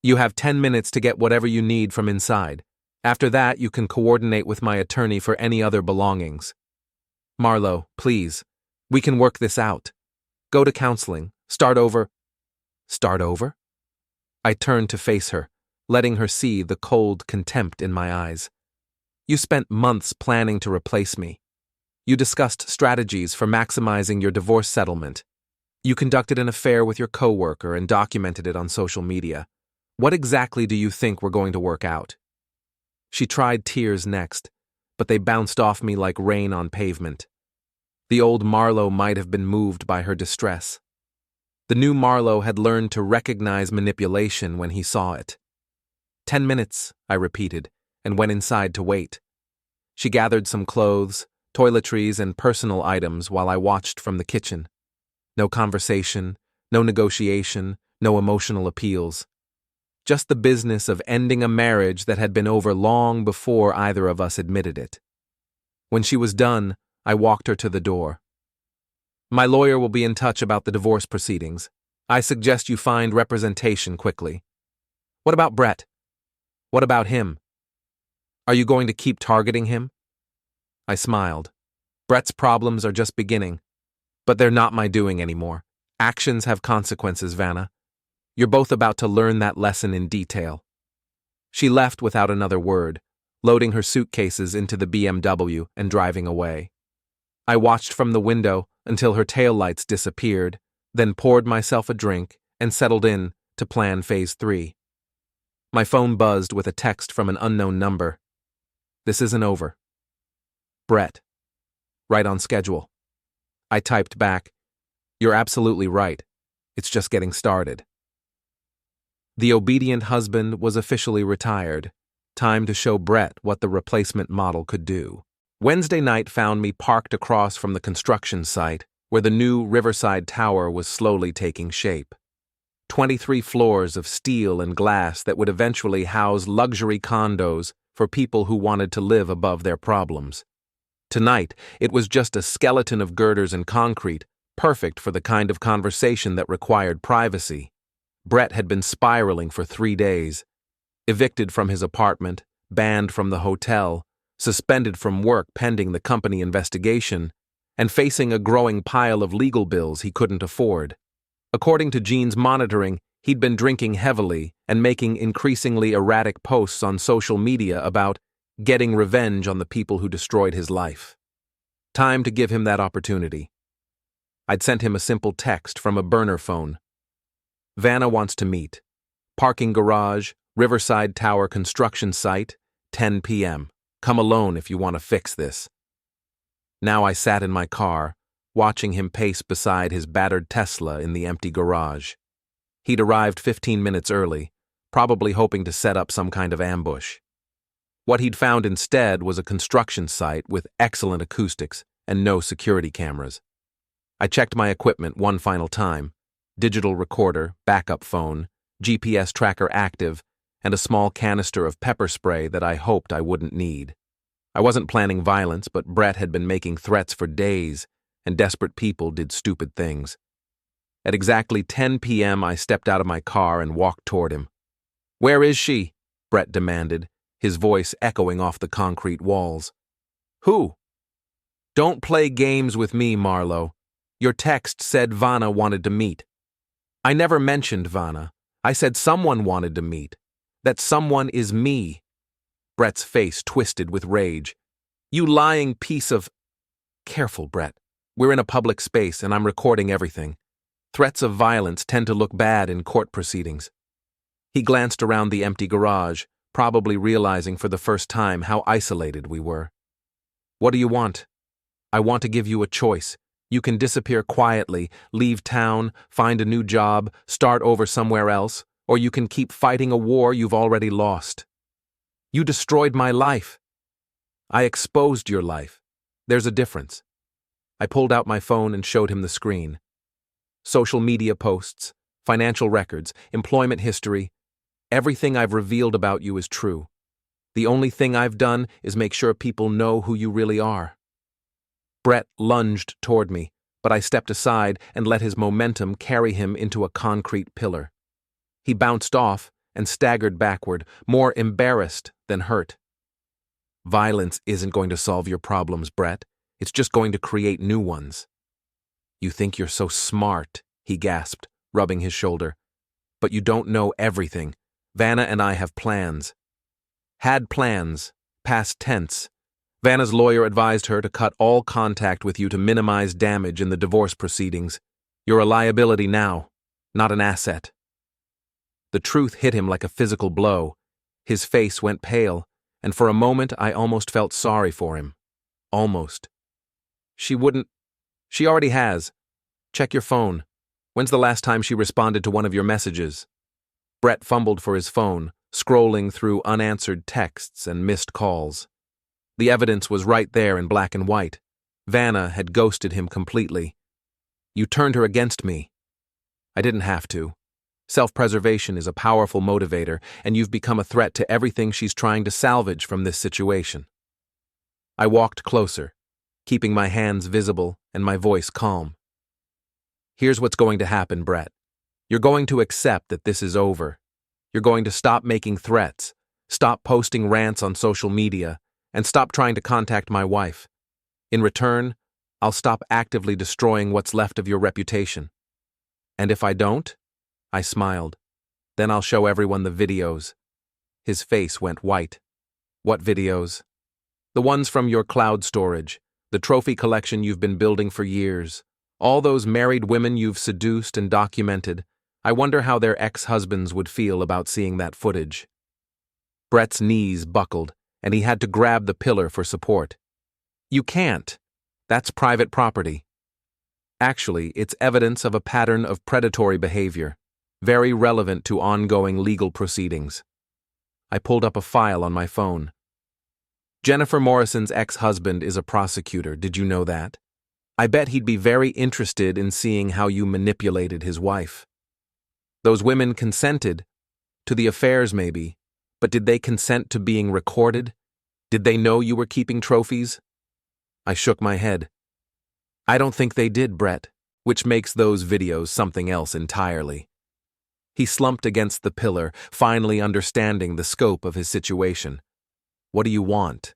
"You have 10 minutes to get whatever you need from inside. After that, you can coordinate with my attorney for any other belongings." "Marlow, please. We can work this out. Go to counseling. Start over." "Start over?" I turned to face her, letting her see the cold contempt in my eyes. "You spent months planning to replace me. You discussed strategies for maximizing your divorce settlement. You conducted an affair with your coworker and documented it on social media. What exactly do you think we're going to work out?" She tried tears next, but they bounced off me like rain on pavement. The old Marlow might have been moved by her distress. The new Marlow had learned to recognize manipulation when he saw it. 10 minutes, I repeated, and went inside to wait. She gathered some clothes, toiletries, and personal items while I watched from the kitchen. No conversation, no negotiation, no emotional appeals. Just the business of ending a marriage that had been over long before either of us admitted it. When she was done, I walked her to the door. "My lawyer will be in touch about the divorce proceedings. I suggest you find representation quickly." "What about Brett? What about him? Are you going to keep targeting him?" I smiled. "Brett's problems are just beginning. But they're not my doing anymore. Actions have consequences, Vanna. You're both about to learn that lesson in detail." She left without another word, loading her suitcases into the BMW and driving away. I watched from the window until her taillights disappeared, then poured myself a drink and settled in to plan phase 3. My phone buzzed with a text from an unknown number. "This isn't over. Brett. Right on schedule." I typed back, "You're absolutely right. It's just getting started." The obedient husband was officially retired. Time to show Brett what the replacement model could do. Wednesday night found me parked across from the construction site, where the new Riverside Tower was slowly taking shape. 23 floors of steel and glass that would eventually house luxury condos for people who wanted to live above their problems. Tonight, it was just a skeleton of girders and concrete, perfect for the kind of conversation that required privacy. Brett had been spiraling for 3 days. Evicted from his apartment, banned from the hotel, suspended from work pending the company investigation, and facing a growing pile of legal bills he couldn't afford. According to Jean's monitoring, he'd been drinking heavily and making increasingly erratic posts on social media about getting revenge on the people who destroyed his life. Time to give him that opportunity. I'd sent him a simple text from a burner phone. "Vanna wants to meet. Parking garage, Riverside Tower construction site, 10 p.m. Come alone if you want to fix this." Now I sat in my car, watching him pace beside his battered Tesla in the empty garage. He'd arrived 15 minutes early, probably hoping to set up some kind of ambush. What he'd found instead was a construction site with excellent acoustics and no security cameras. I checked my equipment one final time: digital recorder, backup phone, GPS tracker active, and a small canister of pepper spray that I hoped I wouldn't need. I wasn't planning violence, but Brett had been making threats for days, and desperate people did stupid things. At exactly 10 p.m., I stepped out of my car and walked toward him. "Where is she?" Brett demanded, his voice echoing off the concrete walls. "Who?" "Don't play games with me, Marlow. Your text said Vanna wanted to meet." "I never mentioned Vanna. I said someone wanted to meet. That someone is me." Brett's face twisted with rage. "You lying piece of—" "Careful, Brett. We're in a public space and I'm recording everything. Threats of violence tend to look bad in court proceedings." He glanced around the empty garage, probably realizing for the first time how isolated we were. "What do you want?" "I want to give you a choice. You can disappear quietly, leave town, find a new job, start over somewhere else, or you can keep fighting a war you've already lost." "You destroyed my life." "I exposed your life. There's a difference." I pulled out my phone and showed him the screen. Social media posts, financial records, employment history. Everything I've revealed about you is true. The only thing I've done is make sure people know who you really are. Brett lunged toward me, but I stepped aside and let his momentum carry him into a concrete pillar. He bounced off and staggered backward, more embarrassed than hurt. "Violence isn't going to solve your problems, Brett. It's just going to create new ones." "You think you're so smart," he gasped, rubbing his shoulder. "But you don't know everything. Vanna and I have plans." "Had plans. Past tense. Vanna's lawyer advised her to cut all contact with you to minimize damage in the divorce proceedings. You're a liability now, not an asset." The truth hit him like a physical blow. His face went pale, and for a moment I almost felt sorry for him. Almost. "She wouldn't—" "She already has. Check your phone. When's the last time she responded to one of your messages?" Brett fumbled for his phone, scrolling through unanswered texts and missed calls. The evidence was right there in black and white. Vanna had ghosted him completely. "You turned her against me." "I didn't have to. Self-preservation is a powerful motivator, and you've become a threat to everything she's trying to salvage from this situation." I walked closer, keeping my hands visible and my voice calm. "Here's what's going to happen, Brett. You're going to accept that this is over. You're going to stop making threats, stop posting rants on social media, and stop trying to contact my wife. In return, I'll stop actively destroying what's left of your reputation. And if I don't?" I smiled. "Then I'll show everyone the videos." His face went white. "What videos?" "The ones from your cloud storage, the trophy collection you've been building for years. All those married women you've seduced and documented. I wonder how their ex-husbands would feel about seeing that footage." Brett's knees buckled, and he had to grab the pillar for support. "You can't. That's private property." "Actually, it's evidence of a pattern of predatory behavior, very relevant to ongoing legal proceedings." I pulled up a file on my phone. "Jennifer Morrison's ex-husband is a prosecutor, did you know that? I bet he'd be very interested in seeing how you manipulated his wife. Those women consented to the affairs maybe, but did they consent to being recorded? Did they know you were keeping trophies?" I shook my head. "I don't think they did, Brett, which makes those videos something else entirely." He slumped against the pillar, finally understanding the scope of his situation. "What do you want?"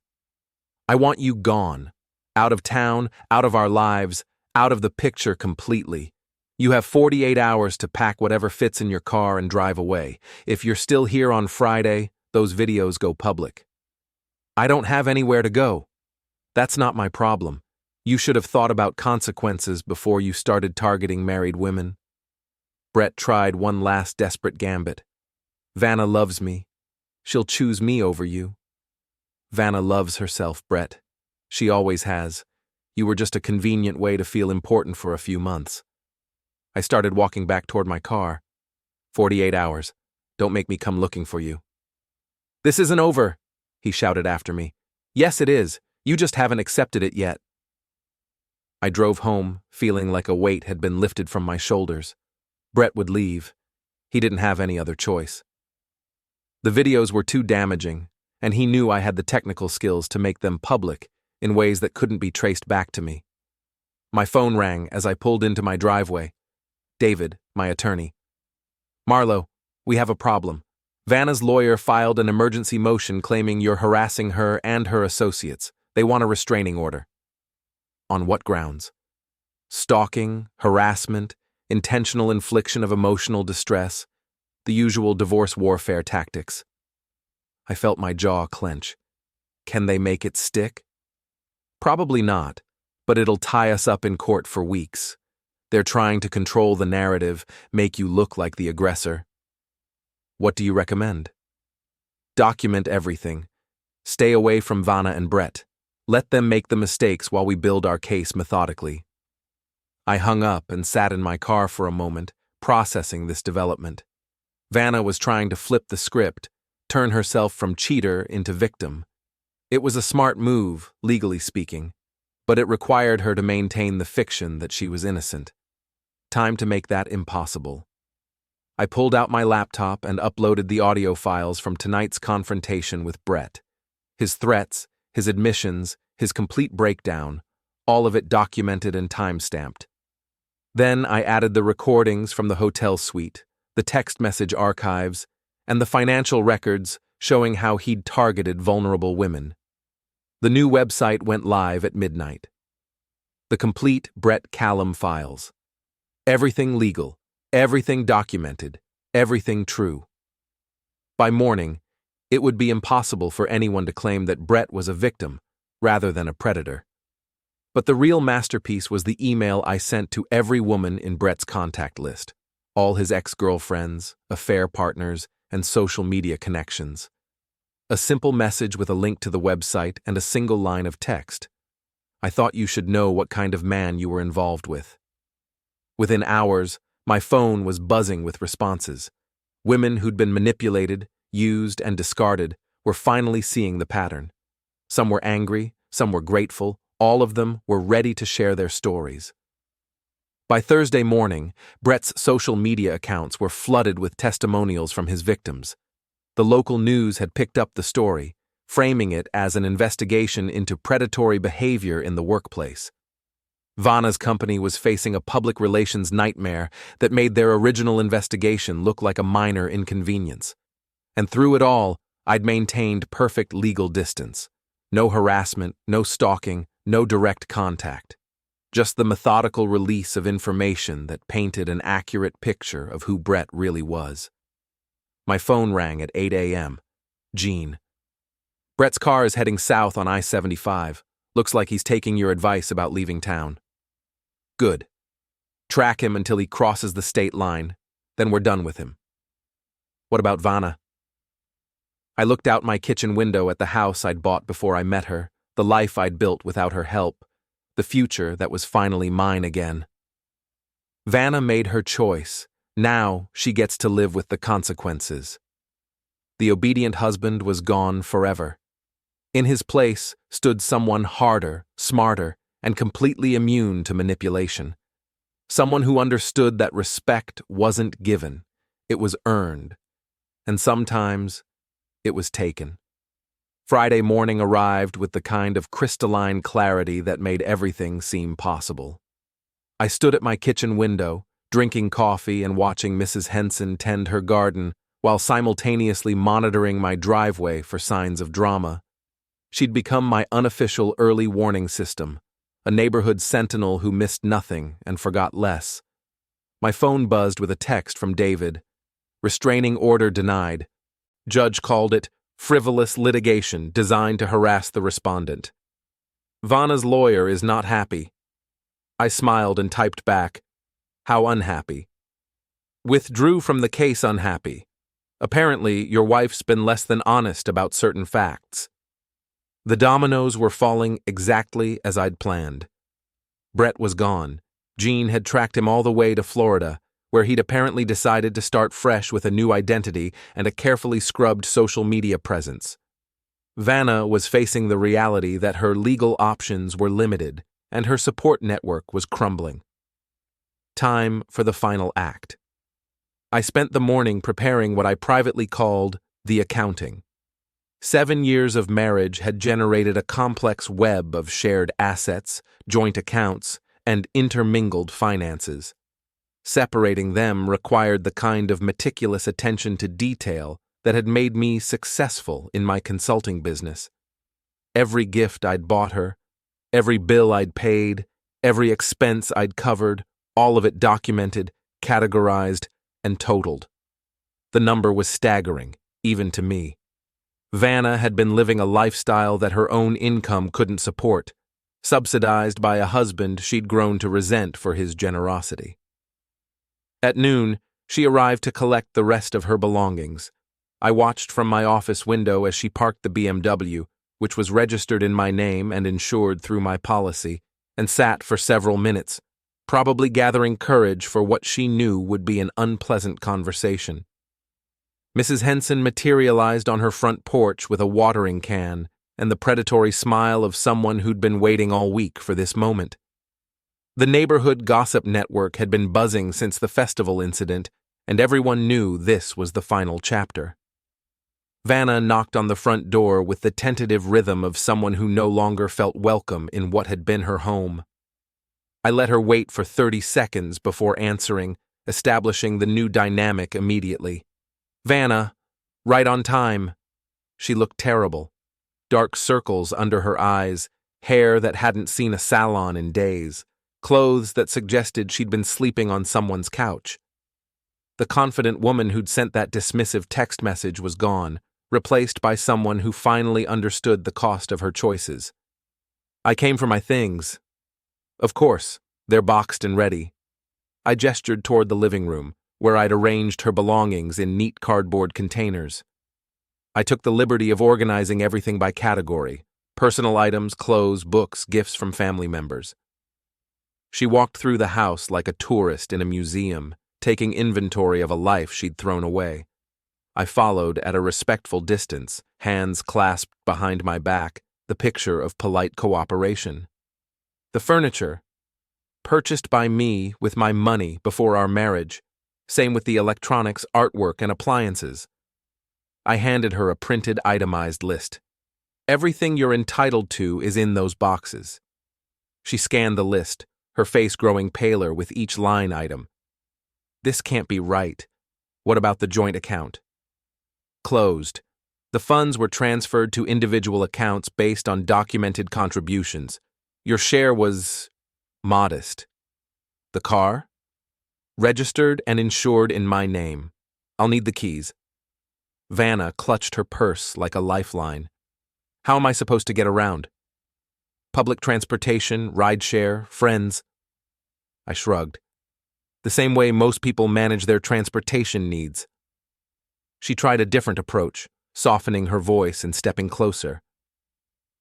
"I want you gone. Out of town, out of our lives, out of the picture completely. You have 48 hours to pack whatever fits in your car and drive away. If you're still here on Friday, those videos go public." "I don't have anywhere to go." "That's not my problem. You should have thought about consequences before you started targeting married women." Brett tried one last desperate gambit. "Vanna loves me. She'll choose me over you." "Vanna loves herself, Brett. She always has. You were just a convenient way to feel important for a few months." I started walking back toward my car. 48 hours. Don't make me come looking for you." "This isn't over," he shouted after me. "Yes, it is. You just haven't accepted it yet." I drove home, feeling like a weight had been lifted from my shoulders. Brett would leave. He didn't have any other choice. The videos were too damaging, and he knew I had the technical skills to make them public in ways that couldn't be traced back to me. My phone rang as I pulled into my driveway. David, my attorney. Marlow, we have a problem. Vanna's lawyer filed an emergency motion claiming you're harassing her and her associates. They want a restraining order. On what grounds? Stalking, harassment, intentional infliction of emotional distress, the usual divorce warfare tactics. I felt my jaw clench. Can they make it stick? Probably not, but it'll tie us up in court for weeks. They're trying to control the narrative, make you look like the aggressor. What do you recommend? Document everything. Stay away from Vanna and Brett. Let them make the mistakes while we build our case methodically. I hung up and sat in my car for a moment, processing this development. Vanna was trying to flip the script, turn herself from cheater into victim. It was a smart move, legally speaking, but it required her to maintain the fiction that she was innocent. Time to make that impossible. I pulled out my laptop and uploaded the audio files from tonight's confrontation with Brett. His threats, his admissions, his complete breakdown, all of it documented and time-stamped. Then I added the recordings from the hotel suite, the text message archives, and the financial records showing how he'd targeted vulnerable women. The new website went live at midnight. The complete Brett Callum files. Everything legal, everything documented, everything true. By morning, it would be impossible for anyone to claim that Brett was a victim rather than a predator. But the real masterpiece was the email I sent to every woman in Brett's contact list, all his ex-girlfriends, affair partners, and social media connections. A simple message with a link to the website and a single line of text. I thought you should know what kind of man you were involved with. Within hours, my phone was buzzing with responses. Women who'd been manipulated, used, and discarded were finally seeing the pattern. Some were angry, some were grateful, all of them were ready to share their stories. By Thursday morning, Brett's social media accounts were flooded with testimonials from his victims. The local news had picked up the story, framing it as an investigation into predatory behavior in the workplace. Vanna's company was facing a public relations nightmare that made their original investigation look like a minor inconvenience. And through it all, I'd maintained perfect legal distance. No harassment, no stalking, no direct contact. Just the methodical release of information that painted an accurate picture of who Brett really was. My phone rang at 8 a.m. Jean. Brett's car is heading south on I-75. Looks like he's taking your advice about leaving town. Good. Track him until he crosses the state line, then we're done with him. What about Vanna? I looked out my kitchen window at the house I'd bought before I met her, the life I'd built without her help, the future that was finally mine again. Vanna made her choice. Now she gets to live with the consequences. The obedient husband was gone forever. In his place stood someone harder, smarter, and completely immune to manipulation. Someone who understood that respect wasn't given, it was earned, and sometimes it was taken. Friday morning arrived with the kind of crystalline clarity that made everything seem possible. I stood at my kitchen window, drinking coffee and watching Mrs. Henson tend her garden while simultaneously monitoring my driveway for signs of drama. She'd become my unofficial early warning system, a neighborhood sentinel who missed nothing and forgot less. My phone buzzed with a text from David. Restraining order denied. Judge called it frivolous litigation designed to harass the respondent. Vanna's lawyer is not happy. I smiled and typed back, how unhappy. Withdrew from the case unhappy. Apparently, your wife's been less than honest about certain facts. The dominoes were falling exactly as I'd planned. Brett was gone. Jean had tracked him all the way to Florida, where he'd apparently decided to start fresh with a new identity and a carefully scrubbed social media presence. Vanna was facing the reality that her legal options were limited and her support network was crumbling. Time for the final act. I spent the morning preparing what I privately called the accounting. 7 years of marriage had generated a complex web of shared assets, joint accounts, and intermingled finances. Separating them required the kind of meticulous attention to detail that had made me successful in my consulting business. Every gift I'd bought her, every bill I'd paid, every expense I'd covered, all of it documented, categorized, and totaled. The number was staggering, even to me. Vanna had been living a lifestyle that her own income couldn't support, subsidized by a husband she'd grown to resent for his generosity. At noon, she arrived to collect the rest of her belongings. I watched from my office window as she parked the BMW, which was registered in my name and insured through my policy, and sat for several minutes, probably gathering courage for what she knew would be an unpleasant conversation. Mrs. Henson materialized on her front porch with a watering can and the predatory smile of someone who'd been waiting all week for this moment. The neighborhood gossip network had been buzzing since the festival incident, and everyone knew this was the final chapter. Vanna knocked on the front door with the tentative rhythm of someone who no longer felt welcome in what had been her home. I let her wait for 30 seconds before answering, establishing the new dynamic immediately. "Vanna, right on time." She looked terrible. Dark circles under her eyes, hair that hadn't seen a salon in days, clothes that suggested she'd been sleeping on someone's couch. The confident woman who'd sent that dismissive text message was gone, replaced by someone who finally understood the cost of her choices. "I came for my things." "Of course, they're boxed and ready." I gestured toward the living room, where I'd arranged her belongings in neat cardboard containers. I took the liberty of organizing everything by category: personal items, clothes, books, gifts from family members. She walked through the house like a tourist in a museum, taking inventory of a life she'd thrown away. I followed at a respectful distance, hands clasped behind my back, the picture of polite cooperation. The furniture, purchased by me with my money before our marriage, same with the electronics, artwork, and appliances. I handed her a printed, itemized list. "Everything you're entitled to is in those boxes." She scanned the list, her face growing paler with each line item. "This can't be right. What about the joint account?" "Closed. The funds were transferred to individual accounts based on documented contributions. Your share was modest." "The car?" "Registered and insured in my name. I'll need the keys." Vanna clutched her purse like a lifeline. "How am I supposed to get around?" "Public transportation, rideshare, friends." I shrugged. "The same way most people manage their transportation needs." She tried a different approach, softening her voice and stepping closer.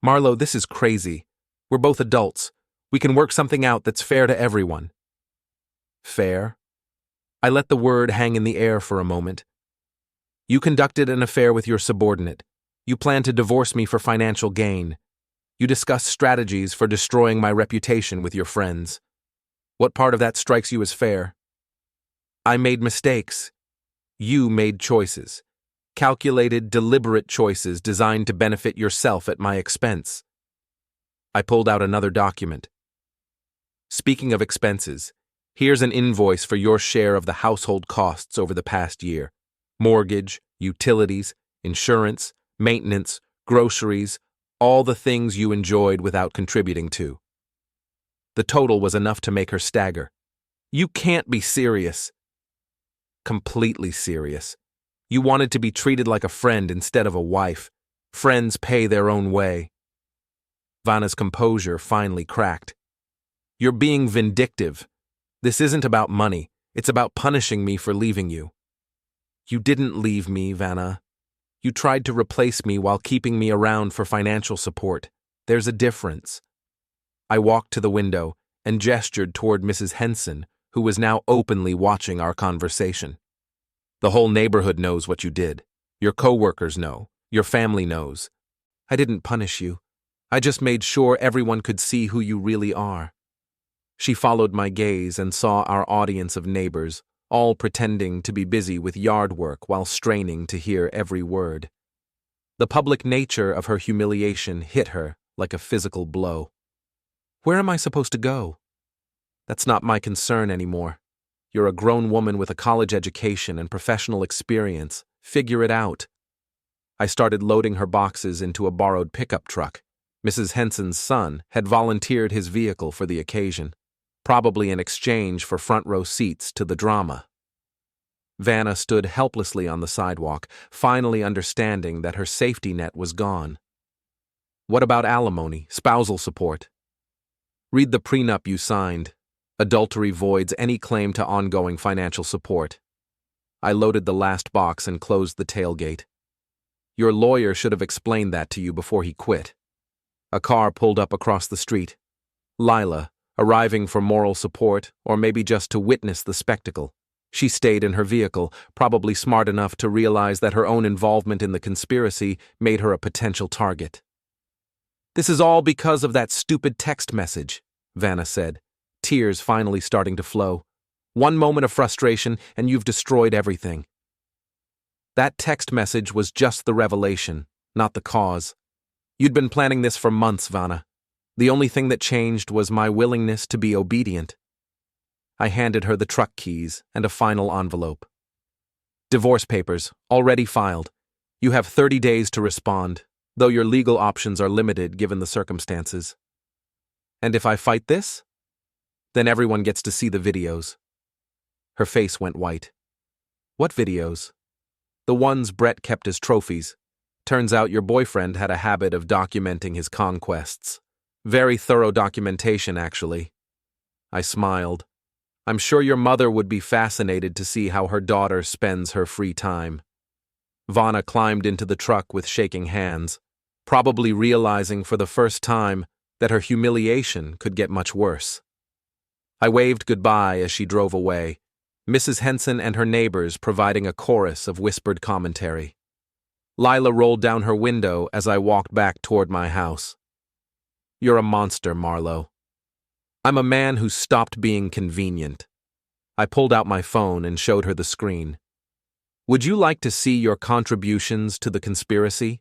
"Marlow, this is crazy. We're both adults. We can work something out that's fair to everyone." "Fair?" I let the word hang in the air for a moment. "You conducted an affair with your subordinate. You planned to divorce me for financial gain. You discussed strategies for destroying my reputation with your friends. What part of that strikes you as fair?" "I made mistakes. You made choices. Calculated, deliberate choices designed to benefit yourself at my expense." I pulled out another document. "Speaking of expenses, here's an invoice for your share of the household costs over the past year. Mortgage, utilities, insurance, maintenance, groceries, all the things you enjoyed without contributing to." The total was enough to make her stagger. "You can't be serious." "Completely serious. You wanted to be treated like a friend instead of a wife. Friends pay their own way." Vanna's composure finally cracked. "You're being vindictive. This isn't about money. It's about punishing me for leaving you." "You didn't leave me, Vanna. You tried to replace me while keeping me around for financial support. There's a difference." I walked to the window and gestured toward Mrs. Henson, who was now openly watching our conversation. "The whole neighborhood knows what you did. Your coworkers know. Your family knows. I didn't punish you. I just made sure everyone could see who you really are." She followed my gaze and saw our audience of neighbors, all pretending to be busy with yard work while straining to hear every word. The public nature of her humiliation hit her like a physical blow. Where am I supposed to go? That's not my concern anymore. You're a grown woman with a college education and professional experience. Figure it out. I started loading her boxes into a borrowed pickup truck. Mrs. Henson's son had volunteered his vehicle for the occasion, probably in exchange for front-row seats to the drama. Vanna stood helplessly on the sidewalk, finally understanding that her safety net was gone. What about alimony, spousal support? Read the prenup you signed. Adultery voids any claim to ongoing financial support. I loaded the last box and closed the tailgate. Your lawyer should have explained that to you before he quit. A car pulled up across the street. Lila, arriving for moral support, or maybe just to witness the spectacle. She stayed in her vehicle, probably smart enough to realize that her own involvement in the conspiracy made her a potential target. This is all because of that stupid text message, Vanna said, tears finally starting to flow. One moment of frustration and you've destroyed everything. That text message was just the revelation, not the cause. You'd been planning this for months, Vanna. The only thing that changed was my willingness to be obedient. I handed her the truck keys and a final envelope. Divorce papers, already filed. You have 30 days to respond, though your legal options are limited given the circumstances. And if I fight this? Then everyone gets to see the videos. Her face went white. What videos? The ones Brett kept as trophies. Turns out your boyfriend had a habit of documenting his conquests. Very thorough documentation, actually. I smiled. I'm sure your mother would be fascinated to see how her daughter spends her free time. Vanna climbed into the truck with shaking hands, probably realizing for the first time that her humiliation could get much worse. I waved goodbye as she drove away, Mrs. Henson and her neighbors providing a chorus of whispered commentary. Lila rolled down her window as I walked back toward my house. You're a monster, Marlow. I'm a man who stopped being convenient. I pulled out my phone and showed her the screen. Would you like to see your contributions to the conspiracy?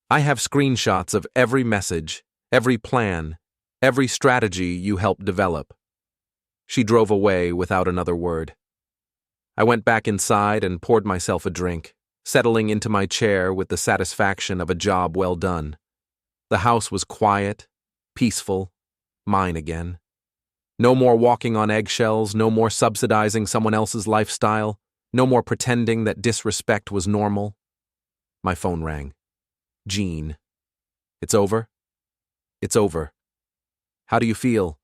I have screenshots of every message, every plan, every strategy you helped develop. She drove away without another word. I went back inside and poured myself a drink, settling into my chair with the satisfaction of a job well done. The house was quiet, peaceful, mine again. No more walking on eggshells, no more subsidizing someone else's lifestyle, no more pretending that disrespect was normal. My phone rang. Jean. It's over? It's over. How do you feel?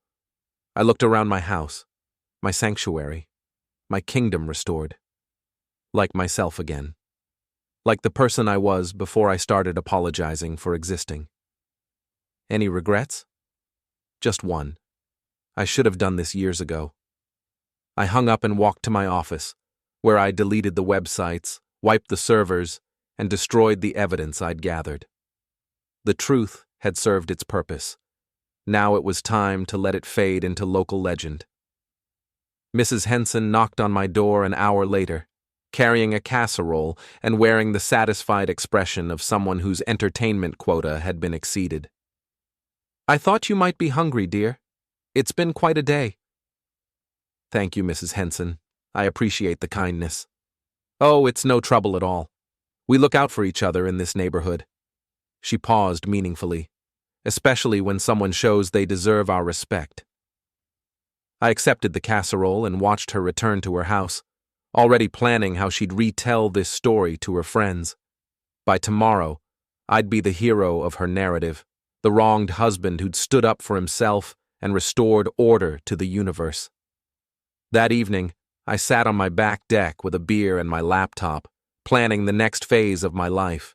I looked around my house, my sanctuary, my kingdom restored. Like myself again. Like the person I was before I started apologizing for existing. Any regrets? Just one. I should have done this years ago. I hung up and walked to my office, where I deleted the websites, wiped the servers, and destroyed the evidence I'd gathered. The truth had served its purpose. Now it was time to let it fade into local legend. Mrs. Henson knocked on my door an hour later, carrying a casserole and wearing the satisfied expression of someone whose entertainment quota had been exceeded. I thought you might be hungry, dear. It's been quite a day. Thank you, Mrs. Henson. I appreciate the kindness. Oh, it's no trouble at all. We look out for each other in this neighborhood. She paused meaningfully, especially when someone shows they deserve our respect. I accepted the casserole and watched her return to her house, already planning how she'd retell this story to her friends. By tomorrow, I'd be the hero of her narrative, the wronged husband who'd stood up for himself and restored order to the universe. That evening, I sat on my back deck with a beer and my laptop, planning the next phase of my life.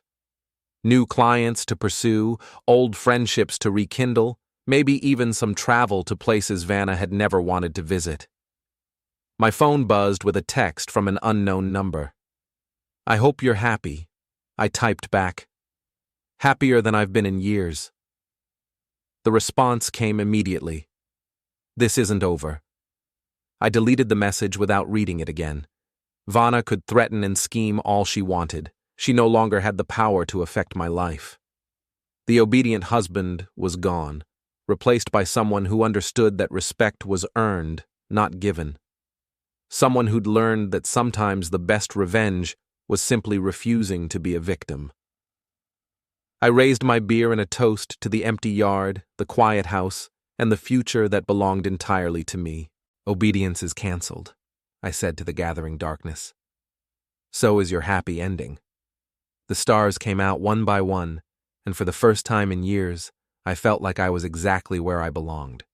New clients to pursue, old friendships to rekindle, maybe even some travel to places Vanna had never wanted to visit. My phone buzzed with a text from an unknown number. I hope you're happy, I typed back. Happier than I've been in years. The response came immediately. This isn't over. I deleted the message without reading it again. Vanna could threaten and scheme all she wanted, She no longer had the power to affect my life. The obedient husband was gone, replaced by someone who understood that respect was earned, not given. Someone who'd learned that sometimes the best revenge was simply refusing to be a victim. I raised my beer in a toast to the empty yard, the quiet house, and the future that belonged entirely to me. Obedience is cancelled, I said to the gathering darkness. So is your happy ending. The stars came out one by one, and for the first time in years, I felt like I was exactly where I belonged.